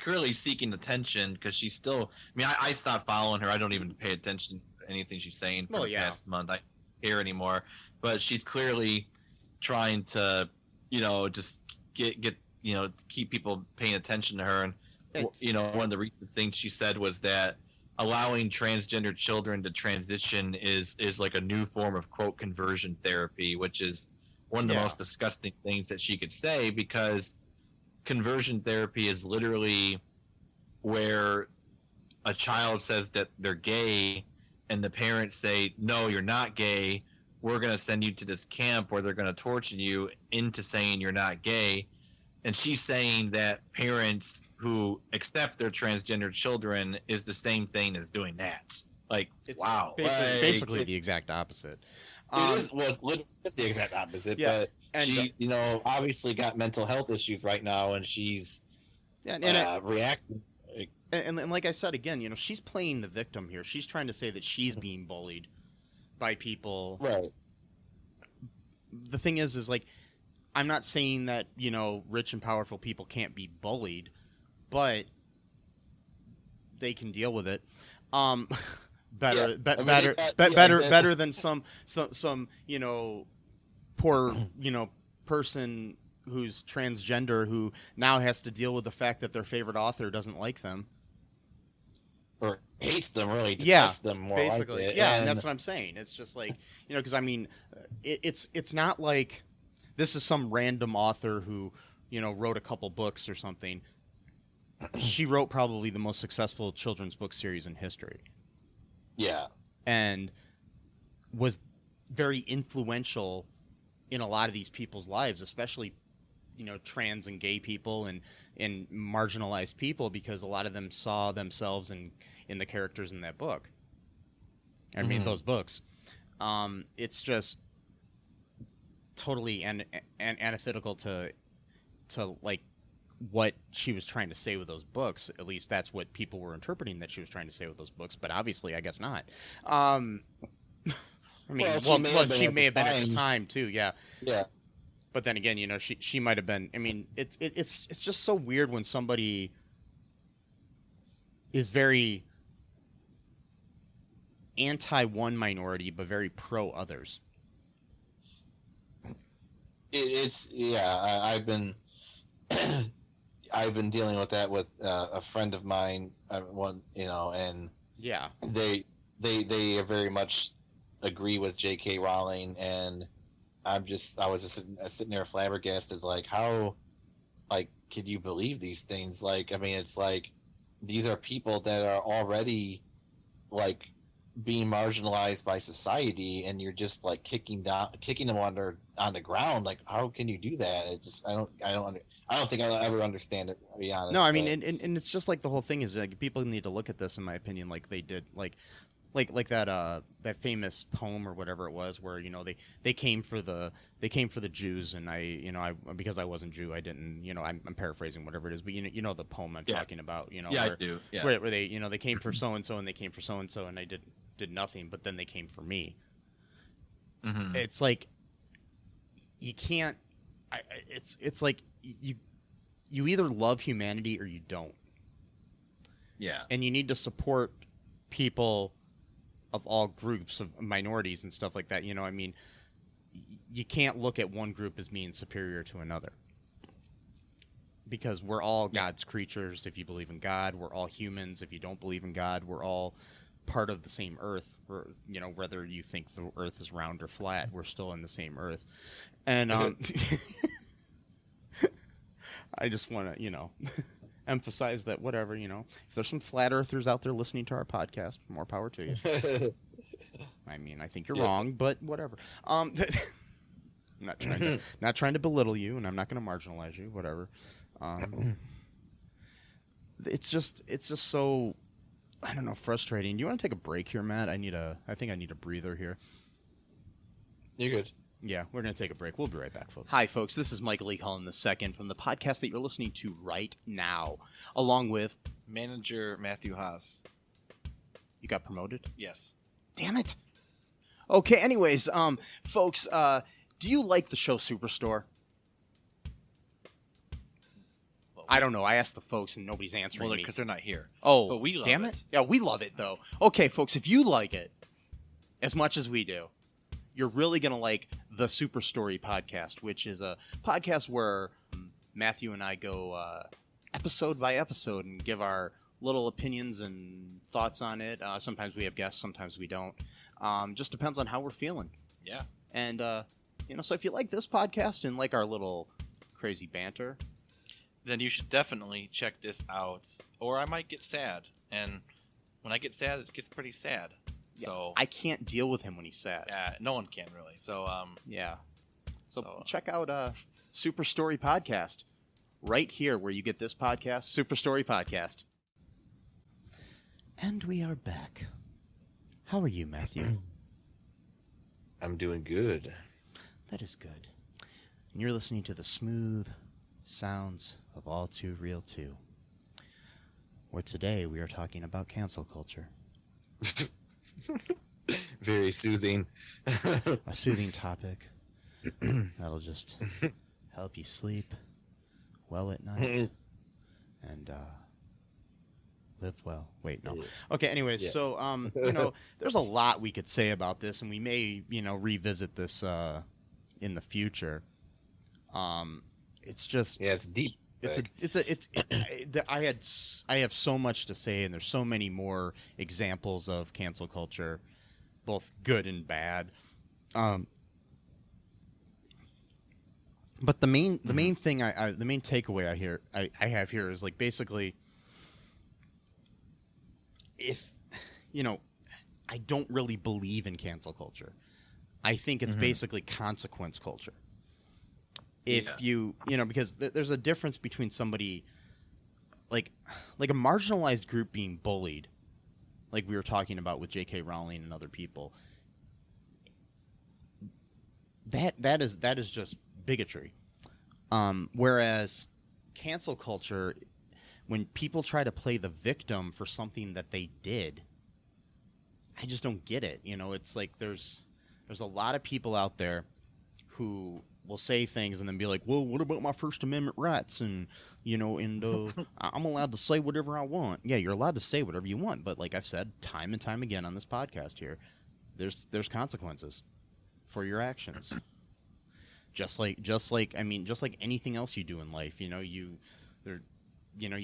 clearly seeking attention because she's still... I mean, I stopped following her. I don't even pay attention to anything she's saying for the past month. I don't hear anymore. But she's clearly trying to, you know, just get you know, keep people paying attention to her. And, you know, one of the recent things she said was that allowing transgender children to transition is like a new form of, quote, conversion therapy, which is one of the most disgusting things that she could say, because conversion therapy is literally where a child says that they're gay and the parents say, no, you're not gay. We're going to send you to this camp where they're going to torture you into saying you're not gay. And she's saying that parents who accept their transgender children is the same thing as doing that. Like, wow. Basically the exact opposite. It is, well, it's the exact opposite. Yeah. But she, you know, obviously got mental health issues right now, and she's reacting. And like I said again, she's playing the victim here. She's trying to say that she's being bullied by people. Right. The thing is like, I'm not saying that, rich and powerful people can't be bullied, but they can deal with it. Better than some poor, person who's transgender who now has to deal with the fact that their favorite author doesn't like them. Or hates them, really detests them more. Basically. Like it. Yeah, and that's what I'm saying. It's just like, because I mean, it's not like this is some random author who, wrote a couple books or something. She wrote probably the most successful children's book series in history. Yeah. And was very influential in a lot of these people's lives, especially, trans and gay people and marginalized people, because a lot of them saw themselves in the characters in that book. I mean, those books. It's just totally antithetical to like what she was trying to say with those books. At least that's what people were interpreting that she was trying to say with those books, but obviously I guess not. I mean, she may have been at the time too. Yeah. Yeah. But then again, she might have been. I mean, it's just so weird when somebody is very anti one minority but very pro others. I've been I've been dealing with that with a friend of mine. And yeah, they very much agree with J.K. Rowling, and I was just sitting there flabbergasted, like, how, like, could you believe these things? Like, I mean, it's like these are people that are already like being marginalized by society, and you're just like kicking them on the ground. Like, how can you do that? It just I don't think I'll ever understand it, to be honest. No, I mean, and it's just like the whole thing is like people need to look at this, in my opinion, like they did like that famous poem or whatever it was, where they came for the Jews, and I because I wasn't Jew, I didn't, I'm paraphrasing whatever it is, but the poem I'm talking about, I do, where they they came for so and so, and they came for so and so, and I did nothing, but then they came for me. Mm-hmm. It's like you can't. It's like you either love humanity or you don't. Yeah, and you need to support people of all groups of minorities and stuff like that. I mean, you can't look at one group as being superior to another, because we're all God's creatures. If you believe in God, we're all humans. If you don't believe in God, we're all part of the same earth. Whether you think the earth is round or flat, we're still in the same earth. And I just want to, emphasize that whatever, if there's some flat earthers out there listening to our podcast, more power to you. I mean, I think you're wrong, but whatever. I'm not trying to belittle you, and I'm not going to marginalize you, whatever. It's just so, I don't know, frustrating. Do you want to take a break here, Matt? I think I need a breather here. You're good. Yeah, we're going to take a break. We'll be right back, folks. Hi, folks. This is Michael E. Cullen II from the podcast that you're listening to right now, along with manager Matthew Haas. You got promoted? Yes. Damn it. Okay, anyways, folks, do you like the show Superstore? Well, I don't know. I asked the folks and nobody's answering me. Because they're not here. Oh, but we love damn it. Yeah, we love it, though. Okay, folks, if you like it as much as we do, you're really going to like the Super Story podcast, which is a podcast where Matthew and I go episode by episode and give our little opinions and thoughts on it. Sometimes we have guests, sometimes we don't. Just depends on how we're feeling. Yeah. And, so if you like this podcast and like our little crazy banter, then you should definitely check this out. Or I might get sad. And when I get sad, it gets pretty sad. Yeah, so I can't deal with him when he's sad. Yeah, no one can really. So yeah. So check out Super Story Podcast right here where you get this podcast, Super Story Podcast. And we are back. How are you, Matthew? I'm doing good. That is good. And you're listening to the smooth sounds of All Too Real 2. where today we are talking about cancel culture. Very soothing. A soothing topic that'll just help you sleep well at night and live well. Wait, no. Okay, anyways, so there's a lot we could say about this, and we may, revisit this in the future. It's just it's deep. I have so much to say, and there's so many more examples of cancel culture, both good and bad. But the main thing the main takeaway I have here is like basically, if I don't really believe in cancel culture. I think it's basically consequence culture. If because there's a difference between somebody like a marginalized group being bullied, like we were talking about with J.K. Rowling and other people. That is just bigotry. Whereas cancel culture, when people try to play the victim for something that they did, I just don't get it. It's like there's a lot of people out there who will say things and then be like, well, what about my First Amendment rights? And, I'm allowed to say whatever I want. Yeah, you're allowed to say whatever you want. But like I've said time and time again on this podcast here, there's consequences for your actions. Just like anything else you do in life, you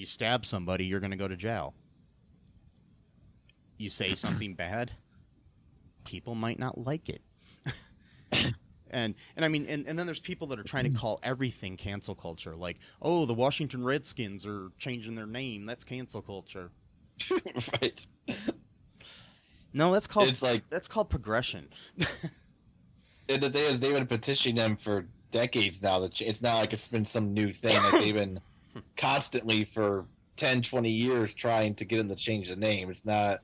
stab somebody, you're going to go to jail. You say something bad, people might not like it. And then there's people that are trying to call everything cancel culture, like, oh, the Washington Redskins are changing their name, that's cancel culture. Right. No, that's called progression. And the thing is, they've been petitioning them for decades now. It's not like it's been some new thing. Like they've been constantly for 10, 20 years trying to get them to change the name. It's not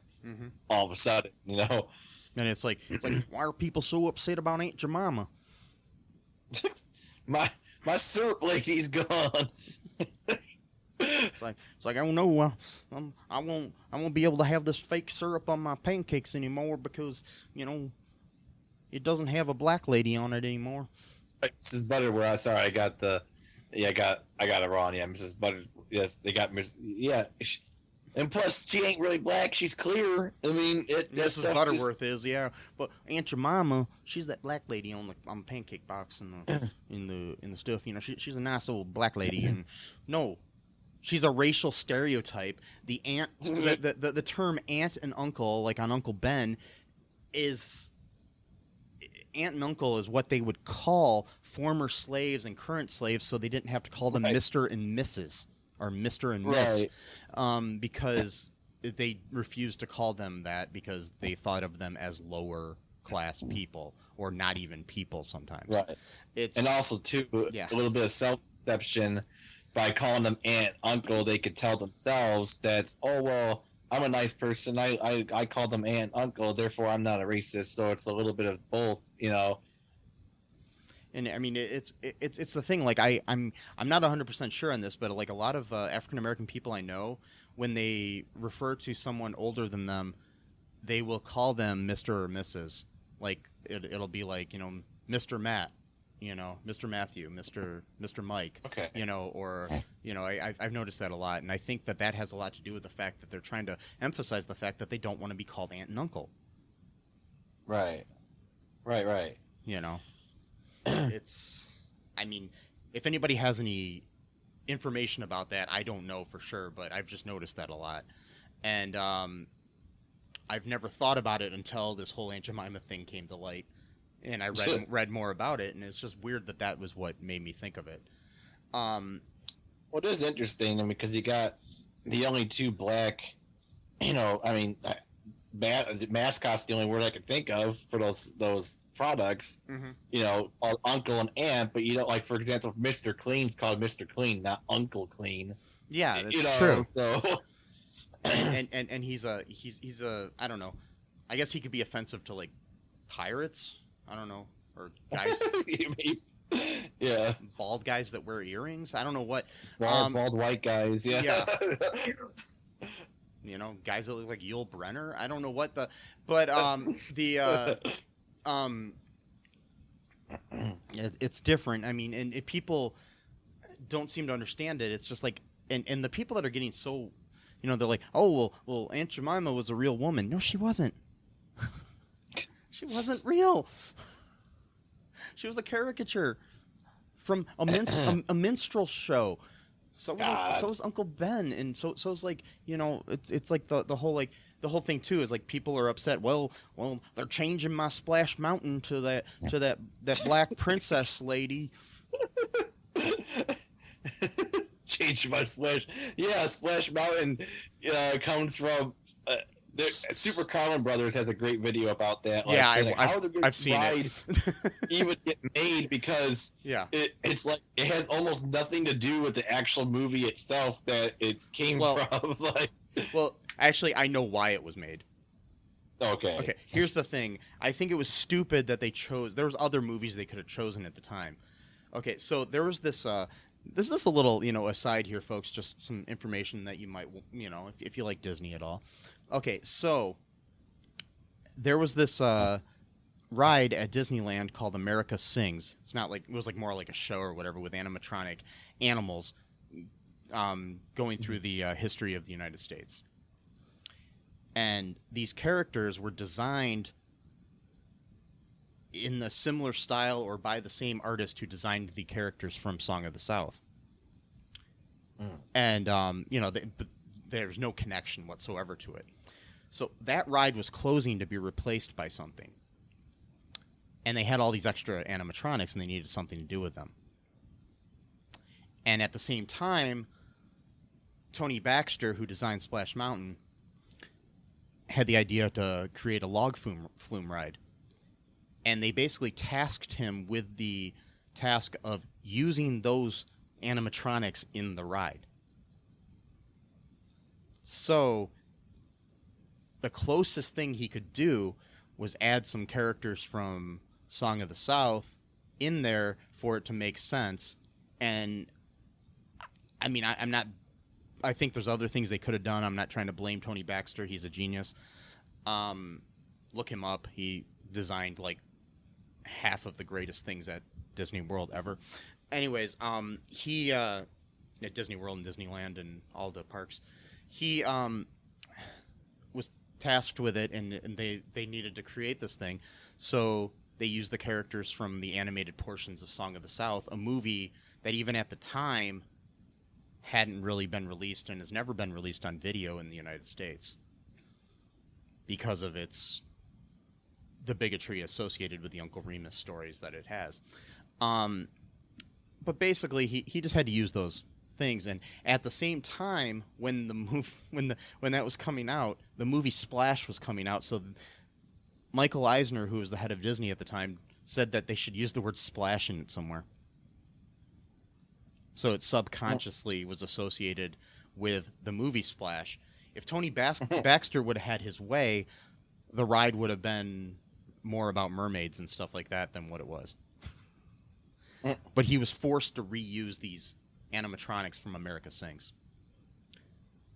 all of a sudden, And it's like, why are people so upset about Aunt Jemima? my syrup lady's gone. It's like I don't know. I won't be able to have this fake syrup on my pancakes anymore because it doesn't have a black lady on it anymore. Mrs. Butterworth. Sorry, I got it wrong. Yeah, Mrs. Butter. Yes, they got Miss. Yeah. And plus, she ain't really black. She's clear. I mean, Mrs. Butterworth is, yeah. But Aunt Jemima, she's that black lady on the pancake box and in the stuff. She's a nice old black lady. And no, she's a racial stereotype. The aunt, the term aunt and uncle, like on Uncle Ben, is aunt and uncle is what they would call former slaves and current slaves, so they didn't have to call them Mr. and Mrs. or Mr. and Miss, because they refused to call them that because they thought of them as lower class people or not even people sometimes. Right. And also, too, a little bit of self-deception. By calling them aunt, uncle, they could tell themselves that, oh, well, I'm a nice person. I call them aunt, uncle, therefore I'm not a racist. So it's a little bit of both, And I mean, it's the thing. Like I'm not 100% sure on this, but like a lot of African American people I know, when they refer to someone older than them, they will call them Mr. or Mrs. Like it'll be like Mr. Matt, Mr. Matthew, Mr. Mike, okay, or I've noticed that a lot, and I think that has a lot to do with the fact that they're trying to emphasize the fact that they don't want to be called aunt and uncle. Right. It's, I mean, if anybody has any information about that, I don't know for sure, but I've just noticed that a lot. And I've never thought about it until this whole Aunt Jemima thing came to light. And I read more about it, and it's just weird that was what made me think of it. Well, it is interesting, because you got the only two black, mascot's the only word I could think of for those products. Uncle and aunt, but like, for example, Mr. Clean's called Mr. Clean, not Uncle Clean. Yeah, that's true. So. and he's a I don't know. I guess he could be offensive to like pirates. I don't know, or guys. Yeah. Bald guys that wear earrings. I don't know what. Bald white guys. Yeah. You know, guys that look like Yul Brynner. I don't know what the, but it's different. I mean, and people don't seem to understand it. It's just like, and the people that are getting so, you know, they're like, oh well, Aunt Jemima was a real woman. No, she wasn't. She wasn't real. She was a caricature from a minstrel show. So was Uncle Ben, and so it's like, you know, it's like the whole thing too is like people are upset. Well, they're changing my Splash Mountain to that black princess lady. Change my Splash. Yeah, Splash Mountain comes from. Super Common Brothers has a great video about that. Like, yeah, I've seen it. Even get made because it's like it has almost nothing to do with the actual movie itself that it came from. Like, well, actually, I know why it was made. Okay. Here's the thing. I think it was stupid that they chose. There was other movies they could have chosen at the time. Okay, so there was this. This is a little, you know, aside here, folks. Just some information that you might, you know, if you like Disney at all. Okay, so there was this ride at Disneyland called America Sings. It's not like, it was like more like a show or whatever with animatronic animals going through the history of the United States. And these characters were designed in the similar style or by the same artist who designed the characters from Song of the South. And, you know, there's no connection whatsoever to it. So that ride was closing to be replaced by something. And they had all these extra animatronics, and they needed something to do with them. And at the same time, Tony Baxter, who designed Splash Mountain, had the idea to create a log flume ride. And they basically tasked him with the task of using those animatronics in the ride. So the closest thing he could do was add some characters from Song of the South in there for it to make sense. And I mean, I think there's other things they could have done. I'm not trying to blame Tony Baxter. He's a genius. Look him up. He designed like half of the greatest things at Disney World ever. Anyways, he at Disney World and Disneyland and all the parks, he was tasked with it, and they needed to create this thing, so they used the characters from the animated portions of Song of the South, a movie that even at the time hadn't really been released and has never been released on video in the United States because of the bigotry associated with the Uncle Remus stories that it has. But basically, he just had to use those things, and at the same time, when that was coming out, the movie Splash was coming out. So Michael Eisner, who was the head of Disney at the time, said that they should use the word splash in it somewhere. So it subconsciously was associated with the movie Splash. If Tony Baxter would have had his way, the ride would have been more about mermaids and stuff like that than what it was. But he was forced to reuse these animatronics from America Sings.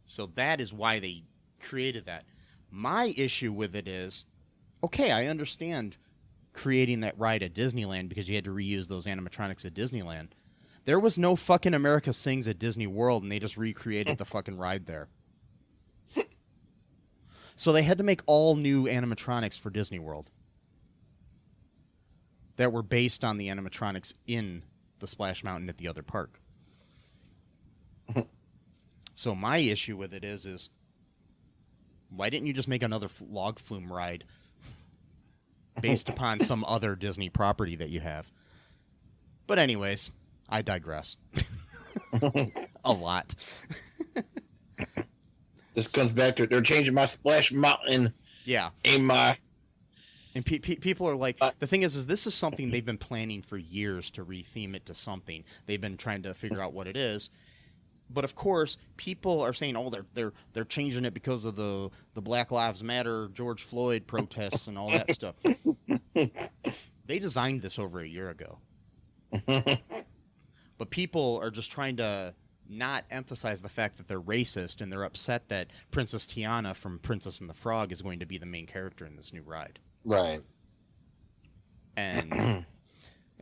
So that is why they created that. My issue with it is, okay, I understand creating that ride at Disneyland because you had to reuse those animatronics at Disneyland. There was no fucking America Sings at Disney World, and they just recreated the fucking ride there. So they had to make all new animatronics for Disney World that were based on the animatronics in the Splash Mountain at the other park. So my issue with it is why didn't you just make another log flume ride based upon some other Disney property that you have? But anyways, I digress. A lot. This comes back to they're changing my Splash Mountain. Yeah. In my... And people are like, the thing is this is something they've been planning for years to retheme it to something. They've been trying to figure out what it is. But of course, people are saying, oh, they're changing it because of the Black Lives Matter, George Floyd protests and all that stuff. They designed this over a year ago. But people are just trying to not emphasize the fact that they're racist and they're upset that Princess Tiana from Princess and the Frog is going to be the main character in this new ride. Right. And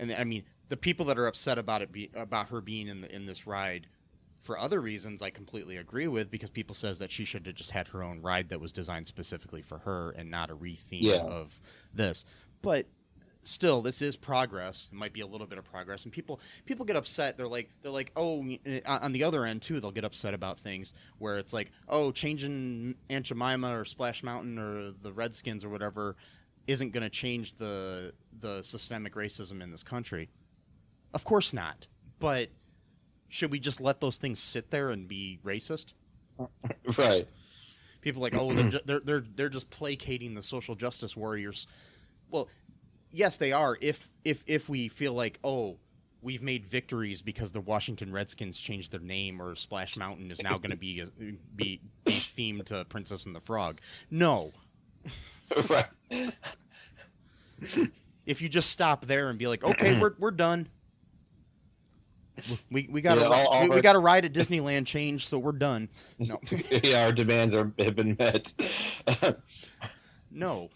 I mean, the people that are upset about about her being in this ride for other reasons, I completely agree with, because people says that she should have just had her own ride that was designed specifically for her and not a retheme of this. But still, this is progress. It might be a little bit of progress, and people get upset. They're like, oh, on the other end too, they'll get upset about things where it's like, oh, changing Aunt Jemima or Splash Mountain or the Redskins or whatever isn't going to change the systemic racism in this country. Of course not. But should we just let those things sit there and be racist? Right. People are like, oh, they're just placating the social justice warriors. Well, yes, they are. If we feel like, oh, we've made victories because the Washington Redskins changed their name, or Splash Mountain is now going to be themed to Princess and the Frog. No. Right. If you just stop there and be like, okay, we're done. We got we got a ride at Disneyland change, so we're done. No. Yeah, our demands have been met. No.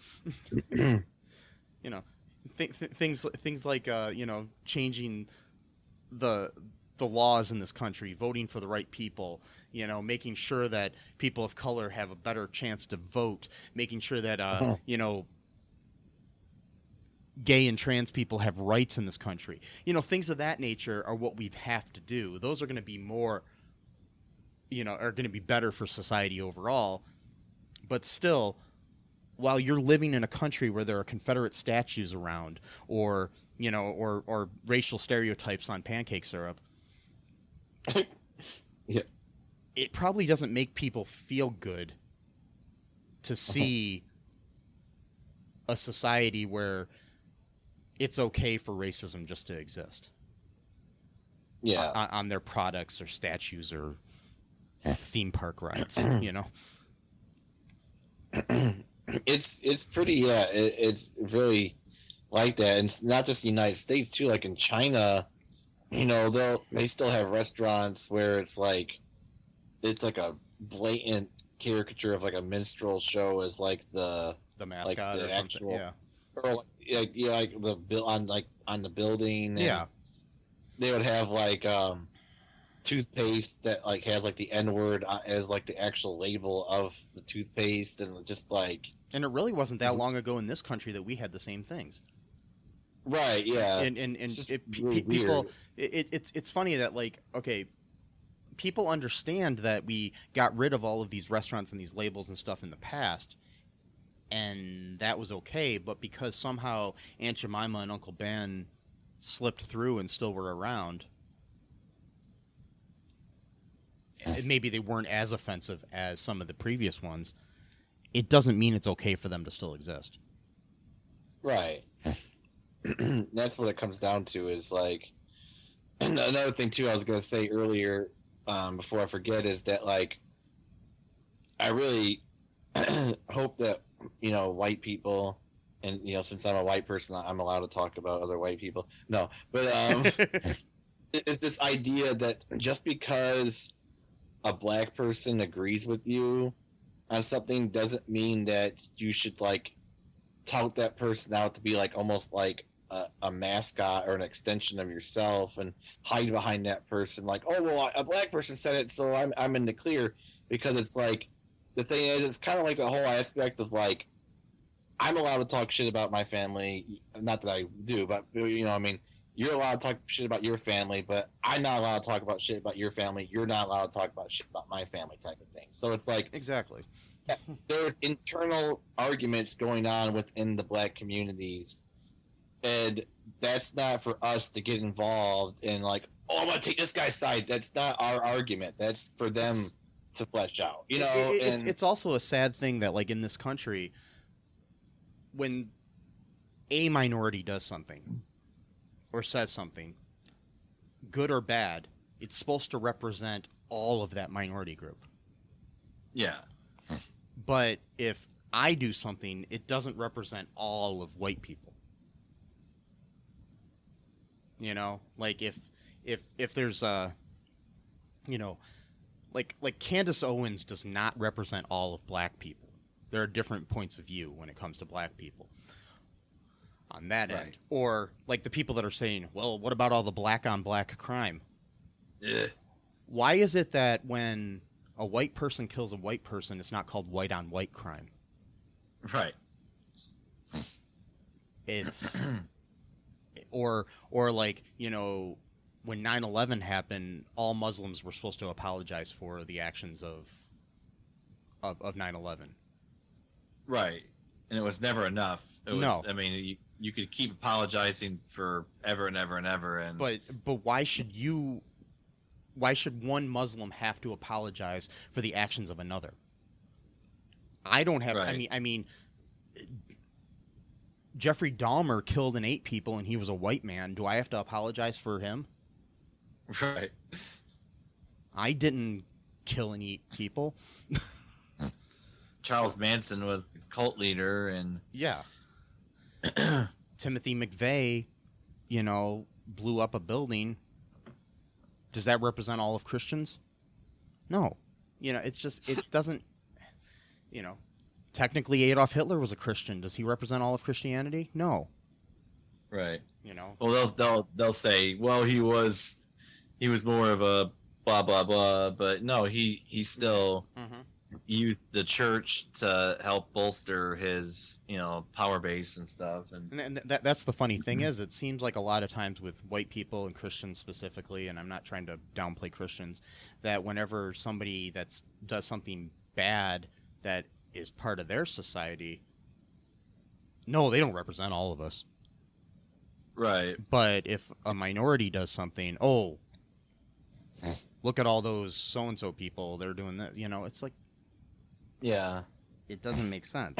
Things like changing the laws in this country, voting for the right people, making sure that people of color have a better chance to vote, making sure that gay and trans people have rights in this country. Things of that nature are what we have to do. Those are going to be more, are going to be better for society overall. But still, while you're living in a country where there are Confederate statues around, or racial stereotypes on pancake syrup, yeah, it probably doesn't make people feel good to see a society where it's okay for racism just to exist. Yeah, on their products or statues or theme park rides. It's pretty. Yeah, it's really like that, and it's not just the United States too. Like in China, they still have restaurants where it's like a blatant caricature of like a minstrel show as like the mascot, like the or actual, something. or like the bill on the building. Yeah, they would have like toothpaste that like has like the N-word as like the actual label of the toothpaste, and just like. And it really wasn't that long ago in this country that we had the same things. Right. Yeah. And people, it's funny that, like, okay, people understand that we got rid of all of these restaurants and these labels and stuff in the past, and that was okay. But because somehow Aunt Jemima and Uncle Ben slipped through and still were around, maybe they weren't as offensive as some of the previous ones. It doesn't mean it's okay for them to still exist. Right. That's what it comes down to, is like, another thing too I was going to say earlier, before I forget, is that like, I really hope that, white people, and, since I'm a white person, I'm allowed to talk about other white people. No, but it's this idea that just because a black person agrees with you on something doesn't mean that you should like tout that person out to be like almost like a mascot or an extension of yourself, and hide behind that person like, oh well, a black person said it, so I'm in the clear. Because it's like, the thing is, it's kind of like the whole aspect of like, I'm allowed to talk shit about my family, not that I do, but I mean, you're allowed to talk shit about your family, but I'm not allowed to talk about shit about your family. You're not allowed to talk about shit about my family, type of thing. So it's like, exactly, there are internal arguments going on within the black communities, and that's not for us to get involved in like, oh, I'm gonna take this guy's side. That's not our argument. That's for them to flesh out. It's also a sad thing that, like, in this country, when a minority does something or says something, good or bad, it's supposed to represent all of that minority group. Yeah. But if I do something, it doesn't represent all of white people. Like if there's you know, like Candace Owens does not represent all of black people. There are different points of view when it comes to black people on that end. Or like the people that are saying, well, what about all the black on black crime? Yeah. Why is it that when a white person kills a white person, it's not called white on white crime? Right. It's or like, you know, when 9/11 happened, all Muslims were supposed to apologize for the actions of 9/11. Right. And it was never enough. It was, No. I mean, you could keep apologizing for ever and ever and ever. And But why should one Muslim have to apologize for the actions of another? I don't have. Right. I mean, Jeffrey Dahmer killed and ate people, and he was a white man. Do I have to apologize for him? Right. I didn't kill and eat people. Charles Manson was a cult leader, and Yeah. Timothy McVeigh, you know, blew up a building. Does that represent all of Christians? No. You know, it's just, it doesn't, you know, technically Adolf Hitler was a Christian. Does he represent all of Christianity? No. right. You know? Well, they'll say, well, he was more of a blah blah blah, but no, he still used the church to help bolster his, you know, power base and stuff. And that's the funny thing is, it seems like a lot of times with white people and Christians specifically, and I'm not trying to downplay Christians, that whenever somebody does something bad that is part of their society, no, they don't represent all of us. Right. But if a minority does something, oh, look at all those so-and-so people, they're doing that. You know, it's like, Yeah. it doesn't make sense.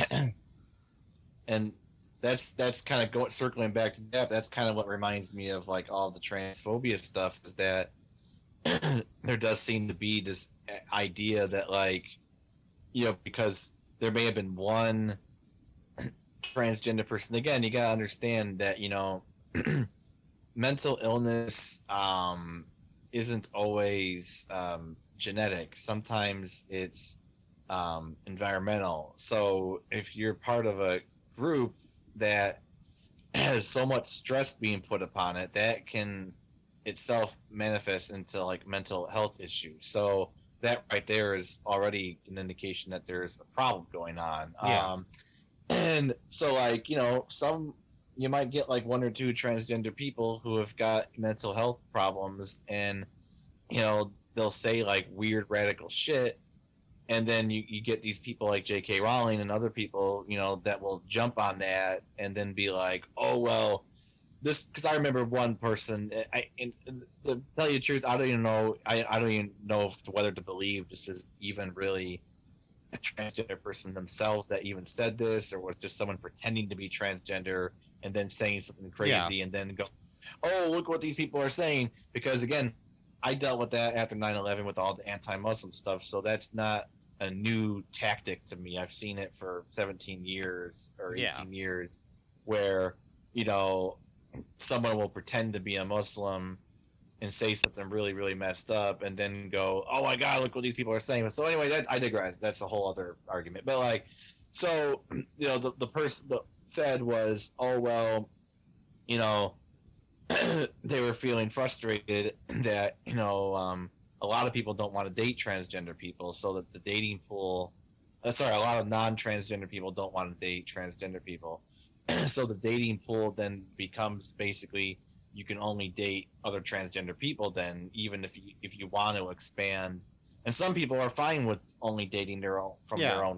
And that's kind of circling back to that. That's kind of what reminds me of like all the transphobia stuff, is that there does seem to be this idea that, like, you know, because there may have been one transgender person. Again, you gotta understand that, you know, mental illness isn't always genetic. Sometimes it's environmental. So if you're part of a group that has so much stress being put upon it, that can itself manifest into like mental health issues. So that right there is already an indication that there's a problem going on. Yeah. And so, like, you know, you might get like one or two transgender people who have got mental health problems, and, you know, they'll say like weird radical shit, and then you get these people like J.K. Rowling and other people, you know, that will jump on that and then be like, oh well, this, because I remember one person. To tell you the truth, I don't even know. I don't even know whether to believe this is even really a transgender person themselves that even said this, or was just someone pretending to be transgender and then saying something crazy and then go, oh, look what these people are saying. Because again, I dealt with that after 9/11 with all the anti-Muslim stuff, so that's not a new tactic to me. I've seen it for 17 years or 18 years, where, you know, someone will pretend to be a Muslim and say something really, really messed up, and then go, oh my God, look what these people are saying. So anyway, I digress. That's a whole other argument. But like, so, you know, the person that said was, oh, well, you know, they were feeling frustrated that, you know, a lot of people don't want to date transgender people, so that the dating pool, a lot of non-transgender people don't want to date transgender people. So the dating pool then becomes basically, you can only date other transgender people then, even if you want to expand. And some people are fine with only dating their own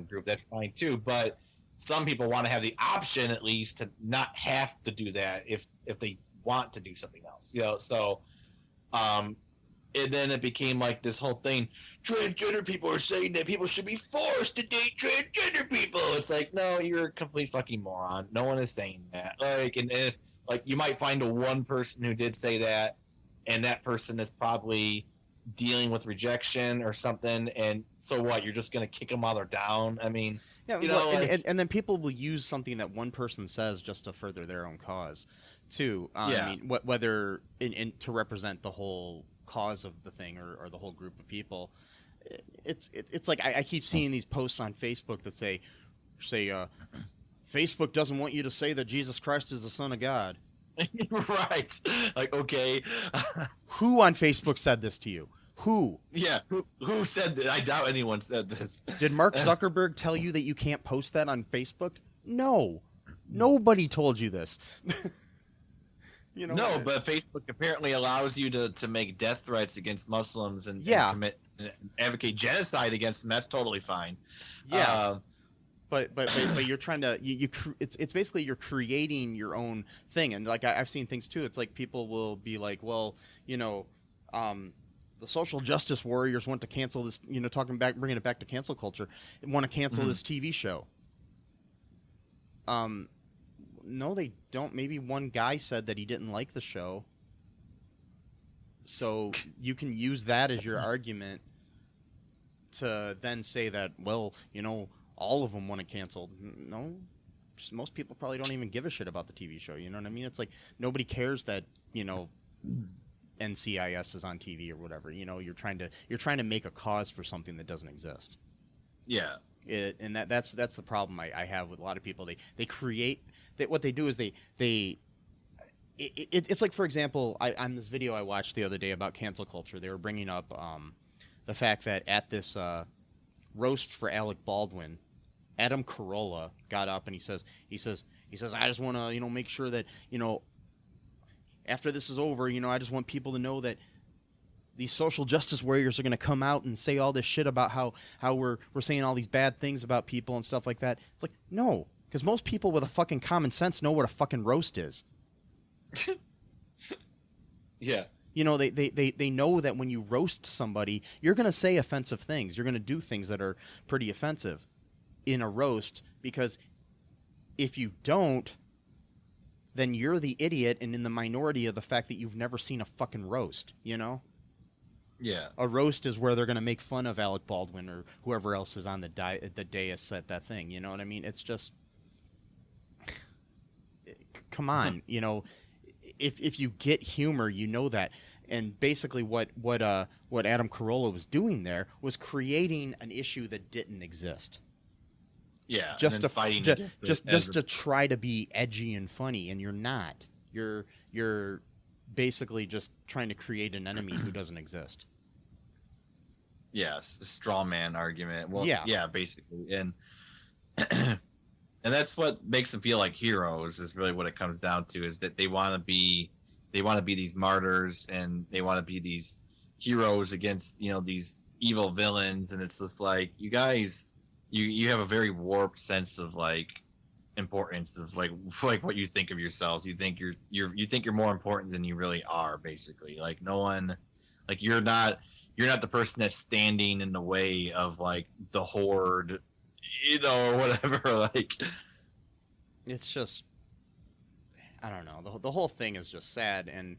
group. That's fine too. But some people want to have the option, at least, to not have to do that if they want to do something else. You know, so and then it became like this whole thing. Transgender people are saying that people should be forced to date transgender people. It's like, no, you're a complete fucking moron. No one is saying that. Like, and if, like, you might find one person who did say that, and that person is probably dealing with rejection or something. And so what? You're just gonna kick them while they're down? I mean, yeah, you know, and then people will use something that one person says just to further their own cause, too. I mean, whether to represent the whole cause of the thing or the whole group of people. It's like I keep seeing these posts on Facebook that say Facebook doesn't want you to say that Jesus Christ is the Son of God. Right. Like, okay. Who on Facebook said this to you? Who? Yeah. Who said that? I doubt anyone said this. Did Mark Zuckerberg tell you that you can't post that on Facebook? No. Nobody told you this. You know, no, but Facebook apparently allows you to make death threats against Muslims and commit and advocate genocide against them. That's totally fine. Yeah. But you're trying to it's basically you're creating your own thing, and like I've seen things too. It's like people will be like, well, you know, the social justice warriors want to cancel this. You know, bringing it back to cancel culture, want to cancel this TV show. No, they don't. Maybe one guy said that he didn't like the show, so you can use that as your argument to then say that, well, you know, all of them want it canceled. No, most people probably don't even give a shit about the TV show. You know what I mean? It's like nobody cares that, you know, NCIS is on TV or whatever. You know, you're trying to make a cause for something that doesn't exist. Yeah. And that's the problem I have with a lot of people. They create what they do is it's like, for example, on this video I watched the other day about cancel culture, they were bringing up the fact that at this roast for Alec Baldwin, Adam Carolla got up and he says I just want to, you know, make sure that, you know, after this is over, you know, I just want people to know that these social justice warriors are going to come out and say all this shit about how we're saying all these bad things about people and stuff like that. It's like, no, because most people with a fucking common sense know what a fucking roast is. Yeah. You know, they know that when you roast somebody, you're going to say offensive things. You're going to do things that are pretty offensive in a roast, because if you don't, then you're the idiot and in the minority of the fact that you've never seen a fucking roast, you know? Yeah. A roast is where they're going to make fun of Alec Baldwin or whoever else is on the dais at that thing, you know what I mean? It's just, come on, you know, if you get humor, you know that. And basically what Adam Carolla was doing there was creating an issue that didn't exist. Yeah, just to try to be edgy and funny, and you're not. You're basically just trying to create an enemy who doesn't exist. Yes, a straw man argument. Well, yeah, basically, and and that's what makes them feel like heroes. Is really what it comes down to. Is that they want to be these martyrs, and they want to be these heroes against, you know, these evil villains. And it's just like, you guys, you have a very warped sense of like importance of like what you think of yourselves. You think you're more important than you really are, basically. Like, no one, like, you're not the person that's standing in the way of like the horde, you know, or whatever. Like, it's just, I don't know. The whole thing is just sad, and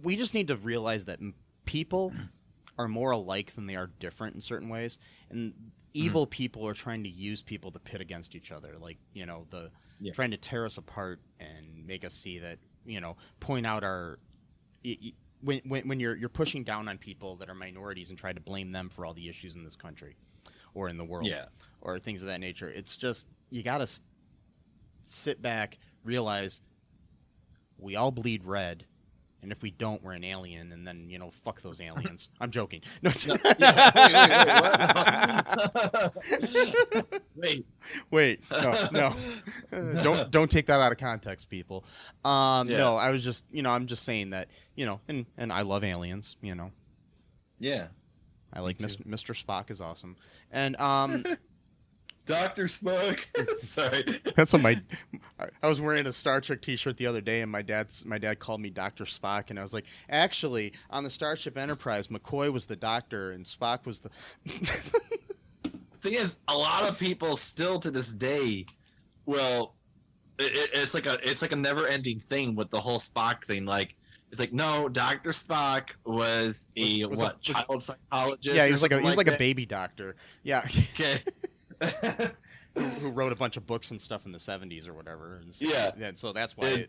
we just need to realize that people are more alike than they are different in certain ways, and evil people are trying to use people to pit against each other, like, you know, trying to tear us apart and make us see that, you know, point out our when you're pushing down on people that are minorities and try to blame them for all the issues in this country or in the world, or things of that nature. It's just, you gotta sit back, realize we all bleed red, and if we don't, we're an alien, and then, you know, fuck those aliens. I'm joking. No. Wait. No. Don't take that out of context, people. No, I was just, you know, I'm just saying that, you know, and I love aliens, you know. Yeah. I like Mr. Spock is awesome. And Dr. Spock. Sorry. That's what I was wearing a Star Trek t-shirt the other day, and my dad called me Dr. Spock, and I was like, actually, on the Starship Enterprise, McCoy was the doctor and Spock was the Thing is, a lot of people still to this day, well, it's like a never-ending thing with the whole Spock thing. Like, it's like, no, Dr. Spock was child psychologist? Yeah, he was like a baby doctor. Yeah. Okay. who wrote a bunch of books and stuff in the 70s or whatever. And so, yeah. And so that's why.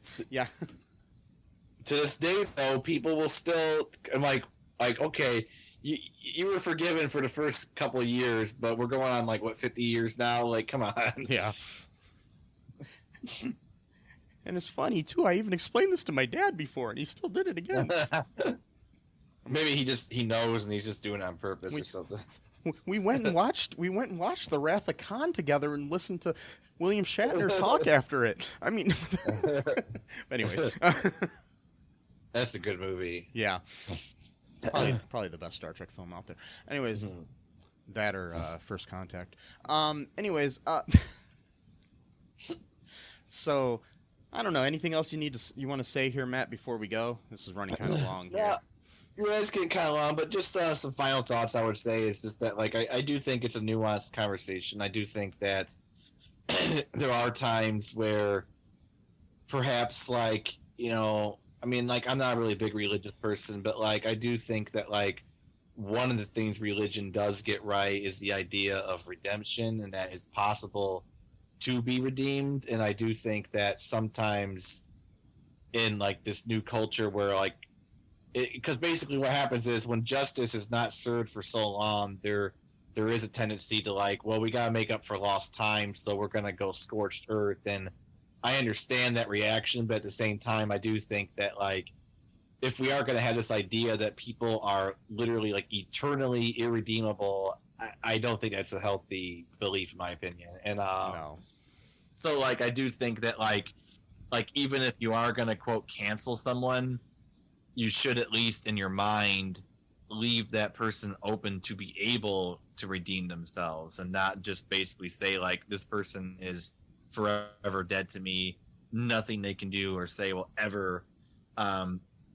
to this day, though, people will still. I'm like, okay, you were forgiven for the first couple of years, but we're going on like what 50 years now. Like, come on. Yeah. And it's funny too. I even explained this to my dad before, and he still did it again. Maybe he knows and he's just doing it on purpose or something. We went and watched The Wrath of Khan together and listened to William Shatner talk after it. I mean, anyways, that's a good movie. Yeah, probably the best Star Trek film out there. Anyways, that or First Contact. Anyways, so I don't know. Anything else you want to say here, Matt, before we go? This is running kind of long here. Yeah, it's getting kind of long, but just some final thoughts I would say is just that, like, I do think it's a nuanced conversation. I do think that there are times where perhaps, like, you know, I mean, like, I'm not a really big religious person, but, like, I do think that, like, one of the things religion does get right is the idea of redemption and that it's possible to be redeemed. And I do think that sometimes in, like, this new culture where, like, because basically what happens is when justice is not served for so long, there is a tendency to, like, well, we got to make up for lost time, so we're going to go scorched earth. And I understand that reaction, but at the same time, I do think that, like, if we are going to have this idea that people are literally, like, eternally irredeemable, I don't think that's a healthy belief, in my opinion. And No. so, like, I do think that, like even if you are going to, quote, cancel someone, you should at least in your mind leave that person open to be able to redeem themselves and not just basically say, like, this person is forever dead to me. Nothing they can do or say will ever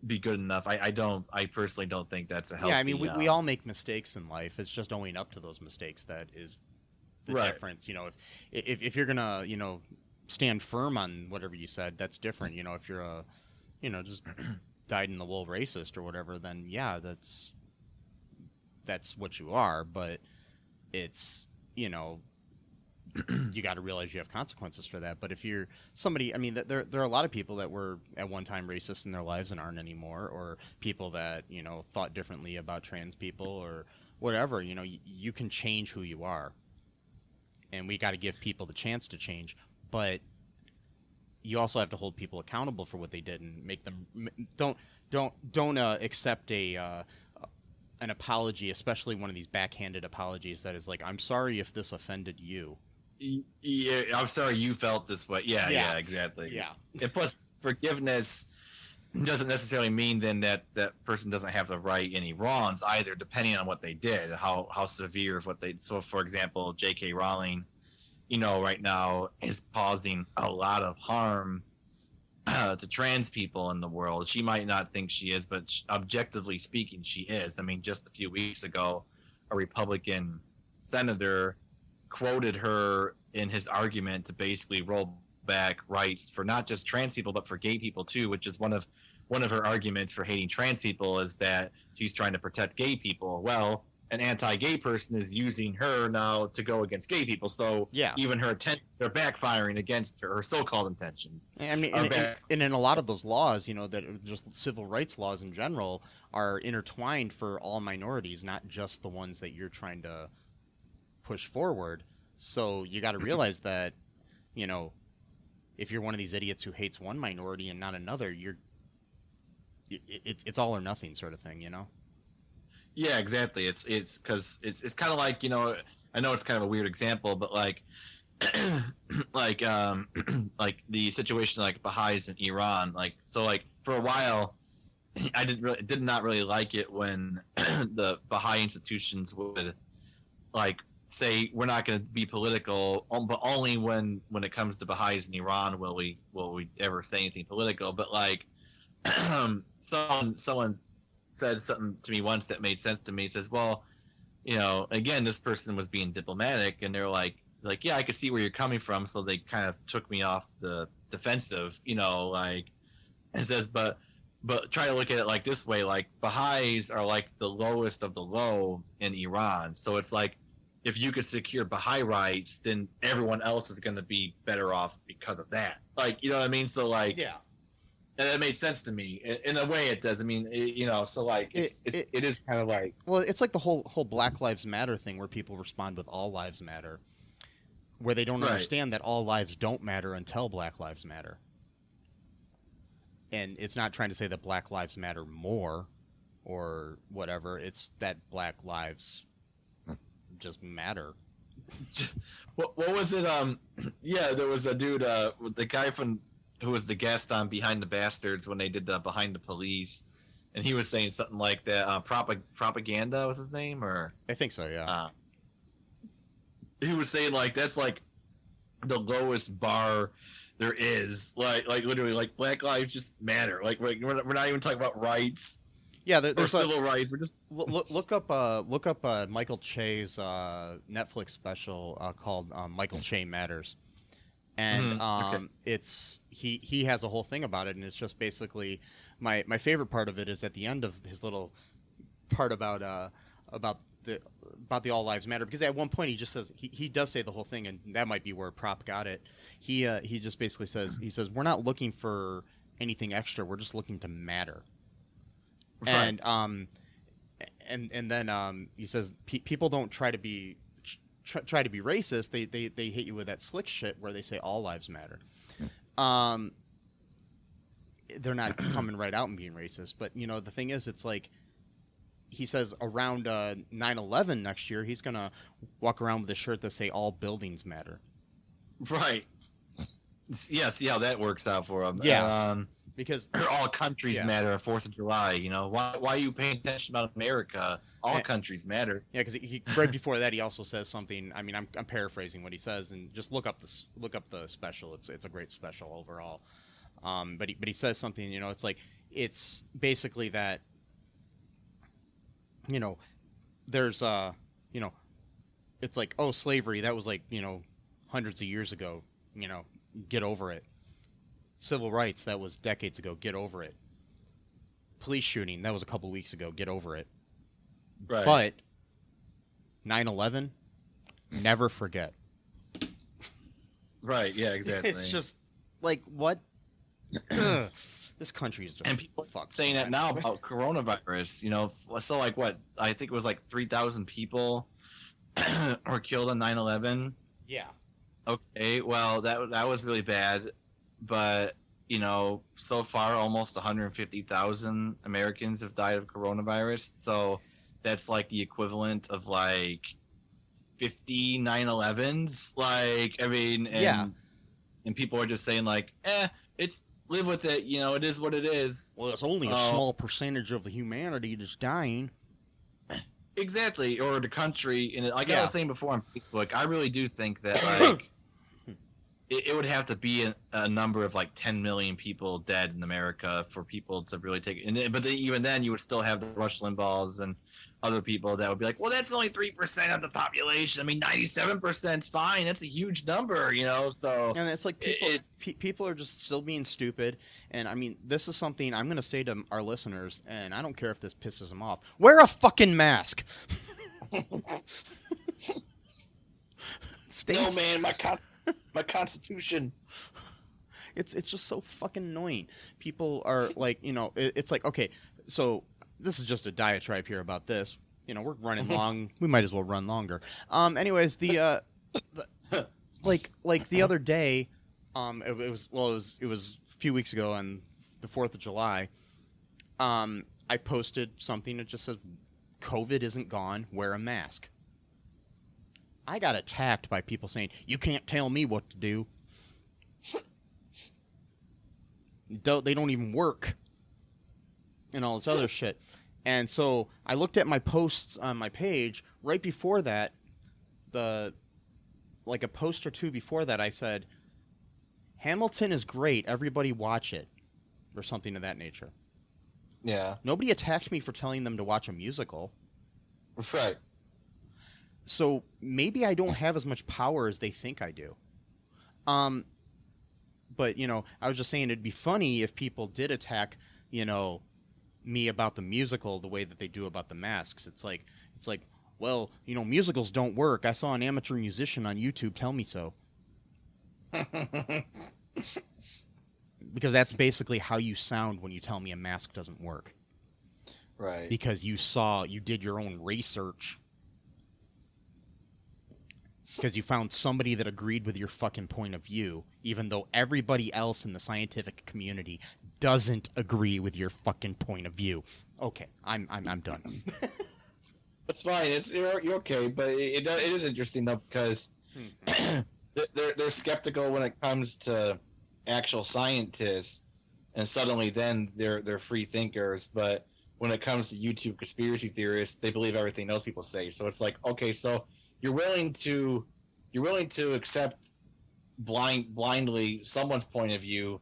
be good enough. I personally don't think that's a healthy... Yeah, I mean, we all make mistakes in life. It's just owning up to those mistakes that is the difference. You know, if you're gonna, you know, stand firm on whatever you said, that's different. You know, if you're a, you know, just dyed-in-the-wool racist or whatever, then yeah, that's what you are. But it's, you know, you got to realize you have consequences for that. But if you're somebody, I mean, there are a lot of people that were at one time racist in their lives and aren't anymore, or people that, you know, thought differently about trans people or whatever. You know, you can change who you are, and we got to give people the chance to change. But you also have to hold people accountable for what they did and make them don't accept an apology, especially one of these backhanded apologies that is like, I'm sorry if this offended you. Yeah, I'm sorry you felt this way. Yeah, exactly. Yeah. And plus, forgiveness doesn't necessarily mean then that person doesn't have to right any wrongs either, depending on what they did, how severe of what they. So, for example, J.K. Rowling, you know, right now is causing a lot of harm to trans people in the world. She might not think she is, but objectively speaking, she is. I mean, just a few weeks ago, a Republican senator quoted her in his argument to basically roll back rights for not just trans people, but for gay people too, which is one of her arguments for hating trans people is that she's trying to protect gay people. Well, an anti-gay person is using her now to go against gay people. So yeah, even her they're backfiring against her so-called intentions. I mean, and in a lot of those laws, you know, that are just civil rights laws in general are intertwined for all minorities, not just the ones that you're trying to push forward. So you got to realize that, you know, if you're one of these idiots who hates one minority and not another, it's all or nothing sort of thing, you know? Yeah, exactly. It's because it's kind of like, you know, I know it's kind of a weird example, but like like the situation like Baha'is in Iran, like, so like for a while I did not really like it when the Baha'i institutions would like say we're not going to be political, but only when it comes to Baha'is in Iran will we ever say anything political. But like someone said something to me once that made sense to me. He says, well, you know, again, this person was being diplomatic, and they're like, yeah, I could see where you're coming from. So they kind of took me off the defensive, you know, like, and says, but try to look at it like this way, like Baha'is are like the lowest of the low in Iran. So it's like, if you could secure Baha'i rights, then everyone else is going to be better off because of that. Like, you know what I mean? So like, yeah. And that made sense to me. In a way, it does. I mean, so like it is kind of like. Well, it's like the whole Black Lives Matter thing where people respond with all lives matter, where they don't understand that all lives don't matter until Black Lives Matter. And it's not trying to say that Black Lives Matter more or whatever. It's that Black lives just matter. What was it? Yeah, there was a dude, the guy who was the guest on Behind the Bastards when they did the Behind the Police, and he was saying something like that. Propaganda was his name, or I think so. Yeah. He was saying like that's like the lowest bar there is. Like literally, like Black lives just matter. Like we're not even talking about rights. Yeah, there's civil rights. We're just look up Michael Che's Netflix special called Michael Che Matters, and it's he has a whole thing about it, and it's just basically my favorite part of it is at the end of his little part about the all lives matter, because at one point he just says he does say the whole thing, and that might be where Prop got it. He just basically says we're not looking for anything extra, we're just looking to matter. Right. And then he says people don't try to be racist. They hit you with that slick shit where they say all lives matter. They're not coming right out and being racist, but the thing is, it's like he says around 9/11 next year, he's gonna walk around with a shirt that say all buildings matter. Right. Yeah, see how that works out for him. Yeah. Because all countries matter on 4th of July. Why are you paying attention about America? All countries matter. Yeah, because he right before that he also says something. I mean, I'm paraphrasing what he says, and just look up the special. It's a great special overall. But he says something. It's like it's basically that. There's it's like, oh, slavery, that was like hundreds of years ago. Get over it. Civil rights, that was decades ago. Get over it. Police shooting, that was a couple weeks ago. Get over it. Right. But 9/11, never forget. Right. Yeah. Exactly. It's just like what? This country is just and people fucked saying that now about coronavirus. So like what? I think it was like 3,000 people were killed on 9/11. Yeah. Okay. Well, that was really bad. But so far almost 150,000 Americans have died of coronavirus, so that's like the equivalent of like 50 9/11s. Like, I mean, and people are just saying like, it's live with it, it is what it is. Well, it's only a small percentage of the humanity that's dying. Exactly, or the country. And like I was saying before on Facebook, I really do think that like it would have to be a number of like 10 million people dead in America for people to really take it. But even then, you would still have the Rush Limbaughs and other people that would be like, well, that's only 3% of the population. I mean, 97% is fine. That's a huge number, So and it's like people are just still being stupid. And I mean, this is something I'm going to say to our listeners, and I don't care if this pisses them off. Wear a fucking mask. No, man, my Constitution. It's just so fucking annoying. People are like, it's like, okay, so this is just a diatribe here about this. We're running long. We might as well run longer. Anyways, the like the other day, it was a few weeks ago on the 4th of July. I posted something that just says, "COVID isn't gone. Wear a mask." I got attacked by people saying, "You can't tell me what to do." They don't even work. And all this other shit. And so I looked at my posts on my page. Right before that, a post or two before that, I said, "Hamilton is great. Everybody watch it." Or something of that nature. Yeah. Nobody attacked me for telling them to watch a musical. Right. So maybe I don't have as much power as they think I do. But, I was just saying it'd be funny if people did attack, me about the musical the way that they do about the masks. It's like, well, musicals don't work. I saw an amateur musician on YouTube tell me so. because that's basically how you sound when you tell me a mask doesn't work. Right. Because you did your own research. Because you found somebody that agreed with your fucking point of view, even though everybody else in the scientific community doesn't agree with your fucking point of view. Okay, I'm done. It's fine. You're okay, but it is interesting though because they're skeptical when it comes to actual scientists, and suddenly then they're free thinkers. But when it comes to YouTube conspiracy theorists, they believe everything else people say. So it's like, okay, so you're willing to accept blindly someone's point of view,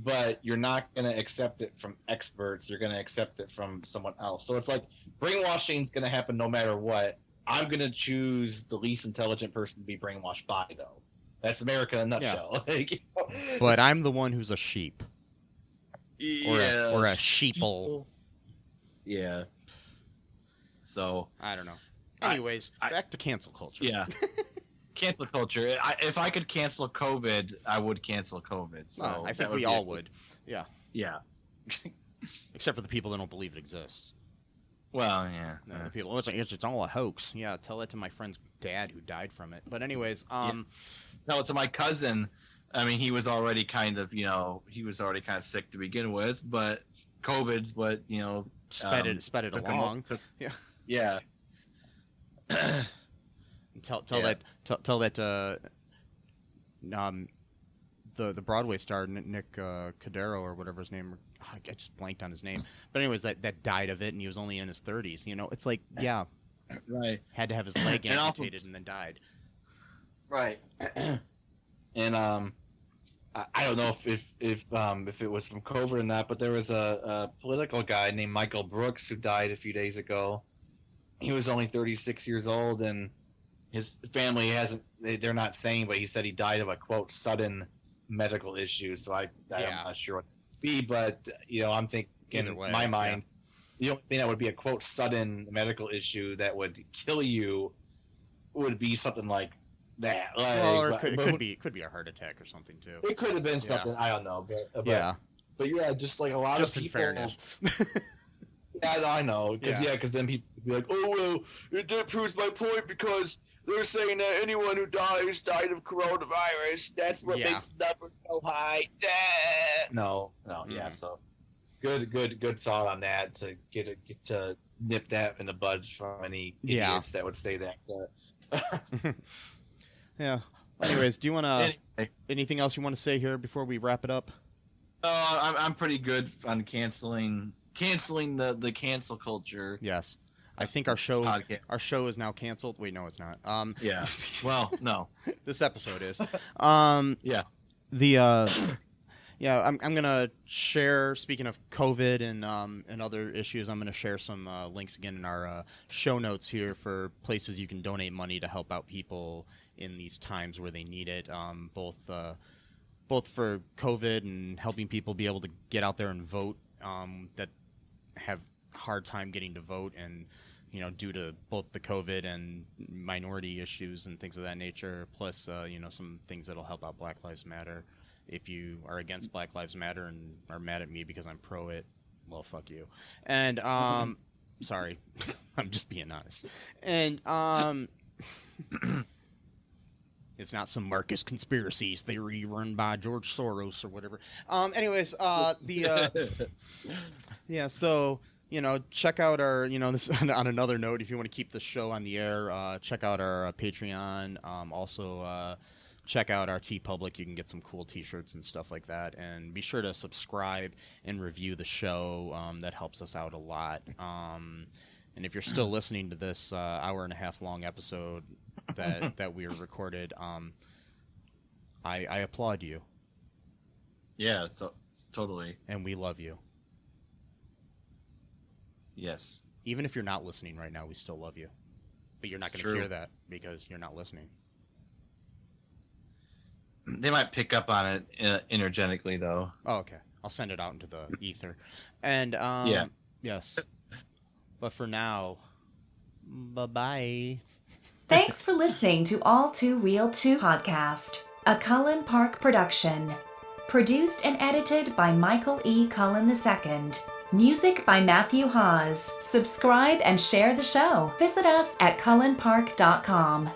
but you're not going to accept it from experts. You're going to accept it from someone else. So it's like brainwashing is going to happen no matter what. I'm going to choose the least intelligent person to be brainwashed by, though. That's America in a nutshell. Yeah. Like, you know? But I'm the one who's a sheep. Yeah. Or a sheeple. Yeah. So I don't know. Anyways, back to cancel culture. Yeah. Cancel culture. If I could cancel COVID, I would cancel COVID. So I think we all would. Yeah. Yeah. Except for the people that don't believe it exists. Well, yeah. No, the people, it's all a hoax. Yeah, tell that to my friend's dad who died from it. But anyways, Tell it to my cousin. I mean, he was already kind of sick to begin with, but COVID's what, sped it along. Yeah. Yeah. Tell that the Broadway star Nick Cadero or whatever his name. I just blanked on his name. But anyways, that died of it, and he was only in his 30s. It's like, yeah, right. Had to have his leg amputated and then died. Right. And I don't know if it was from COVID or not, but there was a political guy named Michael Brooks who died a few days ago. He was only 36 years old, and his family they're not saying, but he said he died of a, quote, sudden medical issue. So I'm not sure what to be, but, I'm thinking in my mind, the only thing that would be a, quote, sudden medical issue that would kill you would be something like that. Or it could be a heart attack or something, too. It could have been something, I don't know. But yeah, just like a lot of people. Just in fairness. Yeah, I know. Because then people be like, oh, well, it proves my point because they're saying that anyone who died of coronavirus. That's what makes the number so high. No, yeah. So good thought on that to get to nip that in the bud from any idiots that would say that. Yeah. Anyways, do you want to anything else you want to say here before we wrap it up? I'm pretty good on canceling the cancel culture. Yes. I think our show is now canceled. Wait, no, it's not. Yeah. Well, no. This episode is. Yeah. I'm gonna share. Speaking of COVID and other issues, I'm gonna share some links again in our show notes here for places you can donate money to help out people in these times where they need it. Both for COVID and helping people be able to get out there and vote. That have hard time getting to vote, and due to both the COVID and minority issues and things of that nature, plus some things that'll help out Black Lives Matter. If you are against Black Lives Matter and are mad at me because I'm pro it, well, fuck you. And sorry, I'm just being honest. And it's not some Marcus conspiracy theory run by George Soros or whatever. Anyways, so check out our, this on another note, if you want to keep the show on the air, check out our Patreon. Also, check out our TeePublic. You can get some cool T-shirts and stuff like that. And be sure to subscribe and review the show. That helps us out a lot. And if you're still listening to this hour and a half long episode that we recorded, I applaud you. Yeah, so totally. And we love you. Yes. Even if you're not listening right now, we still love you. But you're not going to hear that because you're not listening. They might pick up on it energetically, though. Oh, okay. I'll send it out into the ether. And, yes. But for now, bye-bye. Thanks for listening to All Too Real 2 podcast, a Cullen Park production. Produced and edited by Michael E. Cullen II. Music by Matthew Hawes. Subscribe and share the show. Visit us at cullenpark.com.